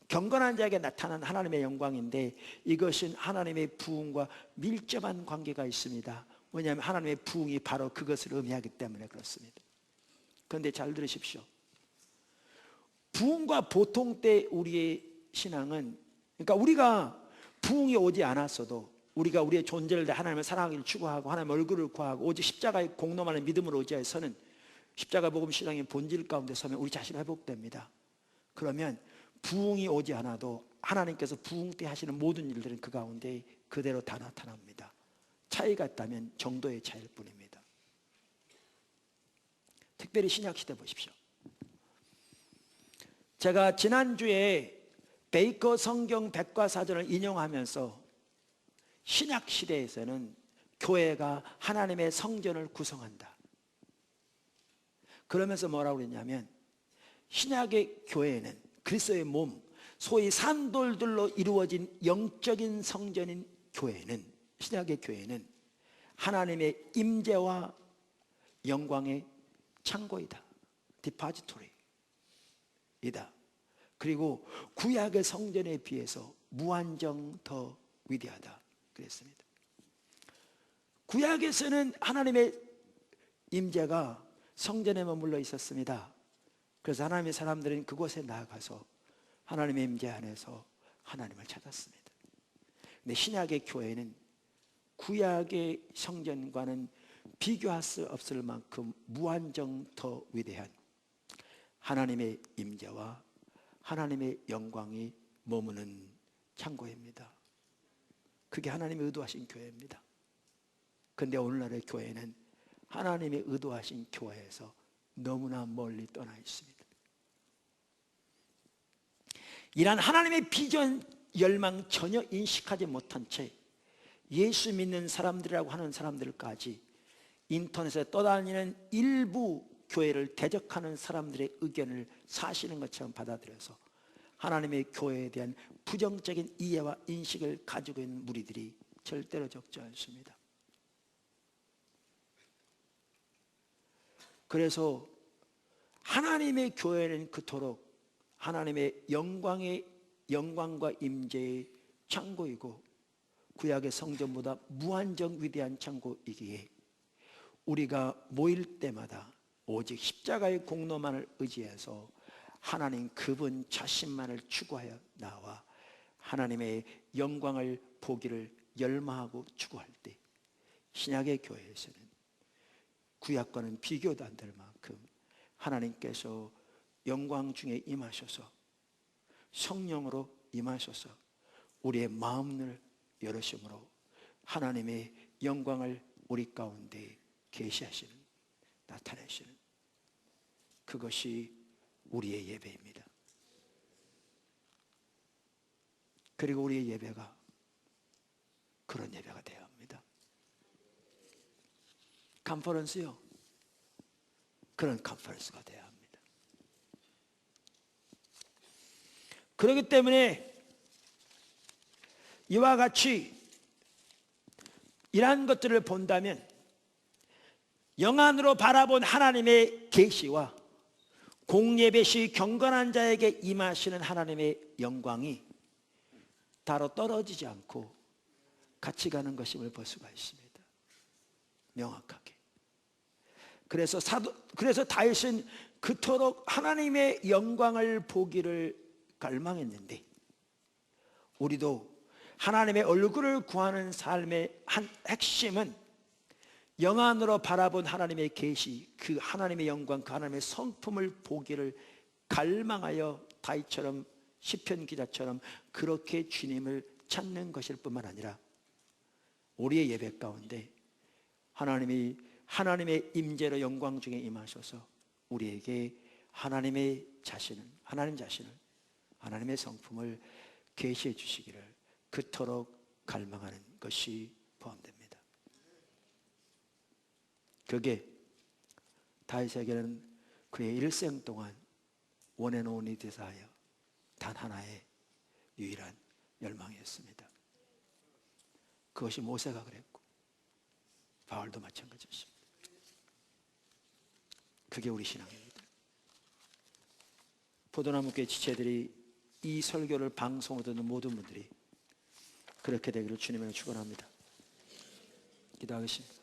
경건한 자에게 나타난 하나님의 영광인데, 이것은 하나님의 부흥과 밀접한 관계가 있습니다. 왜냐하면 하나님의 부흥이 바로 그것을 의미하기 때문에 그렇습니다. 그런데 잘 들으십시오. 부흥과 보통 때 우리의 신앙은, 그러니까 우리가 부흥이 오지 않았어도 우리가 우리의 존재를 내 하나님을 사랑하기를 추구하고 하나님의 얼굴을 구하고 오직 십자가의 공로만의 믿음으로 의지해서는 십자가 복음 신앙의 본질 가운데 서면 우리 자신이 회복됩니다. 그러면 부흥이 오지 않아도 하나님께서 부흥 때 하시는 모든 일들은 그 가운데 그대로 다 나타납니다. 차이가 있다면 정도의 차이일 뿐입니다. 특별히 신약시대 보십시오. 제가 지난주에 베이커 성경 백과사전을 인용하면서 신약시대에서는 교회가 하나님의 성전을 구성한다, 그러면서 뭐라고 그랬냐면, 신약의 교회는 그리스도의 몸, 소위 산돌들로 이루어진 영적인 성전인 교회는, 신약의 교회는 하나님의 임재와 영광의 창고이다, 디파지토리이다. 그리고 구약의 성전에 비해서 무한정 더 위대하다 그랬습니다. 구약에서는 하나님의 임재가 성전에 머물러 있었습니다. 그래서 하나님의 사람들은 그곳에 나아가서 하나님의 임재 안에서 하나님을 찾았습니다. 근데 신약의 교회는 구약의 성전과는 비교할 수 없을 만큼 무한정 더 위대한 하나님의 임재와 하나님의 영광이 머무는 창고입니다. 그게 하나님이 의도하신 교회입니다. 그런데 오늘날의 교회는 하나님이 의도하신 교회에서 너무나 멀리 떠나 있습니다. 이러한 하나님의 비전, 열망 전혀 인식하지 못한 채 예수 믿는 사람들이라고 하는 사람들까지 인터넷에 떠다니는 일부 교회를 대적하는 사람들의 의견을 사실인 것처럼 받아들여서 하나님의 교회에 대한 부정적인 이해와 인식을 가지고 있는 무리들이 절대로 적지 않습니다. 그래서 하나님의 교회는 그토록 하나님의 영광과 임재의 창고이고 구약의 성전보다 무한정 위대한 창고이기에 우리가 모일 때마다 오직 십자가의 공로만을 의지해서 하나님 그분 자신만을 추구하여 나와 하나님의 영광을 보기를 열망하고 추구할 때 신약의 교회에서는 구약과는 비교도 안 될 만큼 하나님께서 영광 중에 임하셔서 성령으로 임하셔서 우리의 마음을 열으심으로 하나님의 영광을 우리 가운데 계시하시는, 나타내시는 그것이 우리의 예배입니다. 그리고 우리의 예배가 그런 예배가 되어야 합니다. 컨퍼런스요, 그런 컨퍼런스가 되어야 합니다. 그렇기 때문에 이와 같이 이러한 것들을 본다면 영안으로 바라본 하나님의 계시와 공예배시 경건한 자에게 임하시는 하나님의 영광이 따로 떨어지지 않고 같이 가는 것임을 볼 수가 있습니다. 명확하게. 그래서 다윗은 그토록 하나님의 영광을 보기를 갈망했는데 우리도 하나님의 얼굴을 구하는 삶의 한 핵심은 영안으로 바라본 하나님의 계시, 그 하나님의 영광, 그 하나님의 성품을 보기를 갈망하여 다윗처럼 시편 기자처럼 그렇게 주님을 찾는 것일 뿐만 아니라 우리의 예배 가운데 하나님의 임재로 영광 중에 임하셔서 우리에게 하나님의 자신을, 하나님의 성품을 계시해 주시기를 그토록 갈망하는 것이 포함됩니다. 그게 다윗에게는 그의 일생 동안 원해놓은 이 대사하여 단 하나의 유일한 열망이었습니다. 그것이 모세가 그랬고 바울도 마찬가지였습니다. 그게 우리 신앙입니다. 포도나무교회 지체들이 이 설교를 방송으로 듣는 모든 분들이 그렇게 되기를 주님으로 축원합니다. 기도하겠습니다.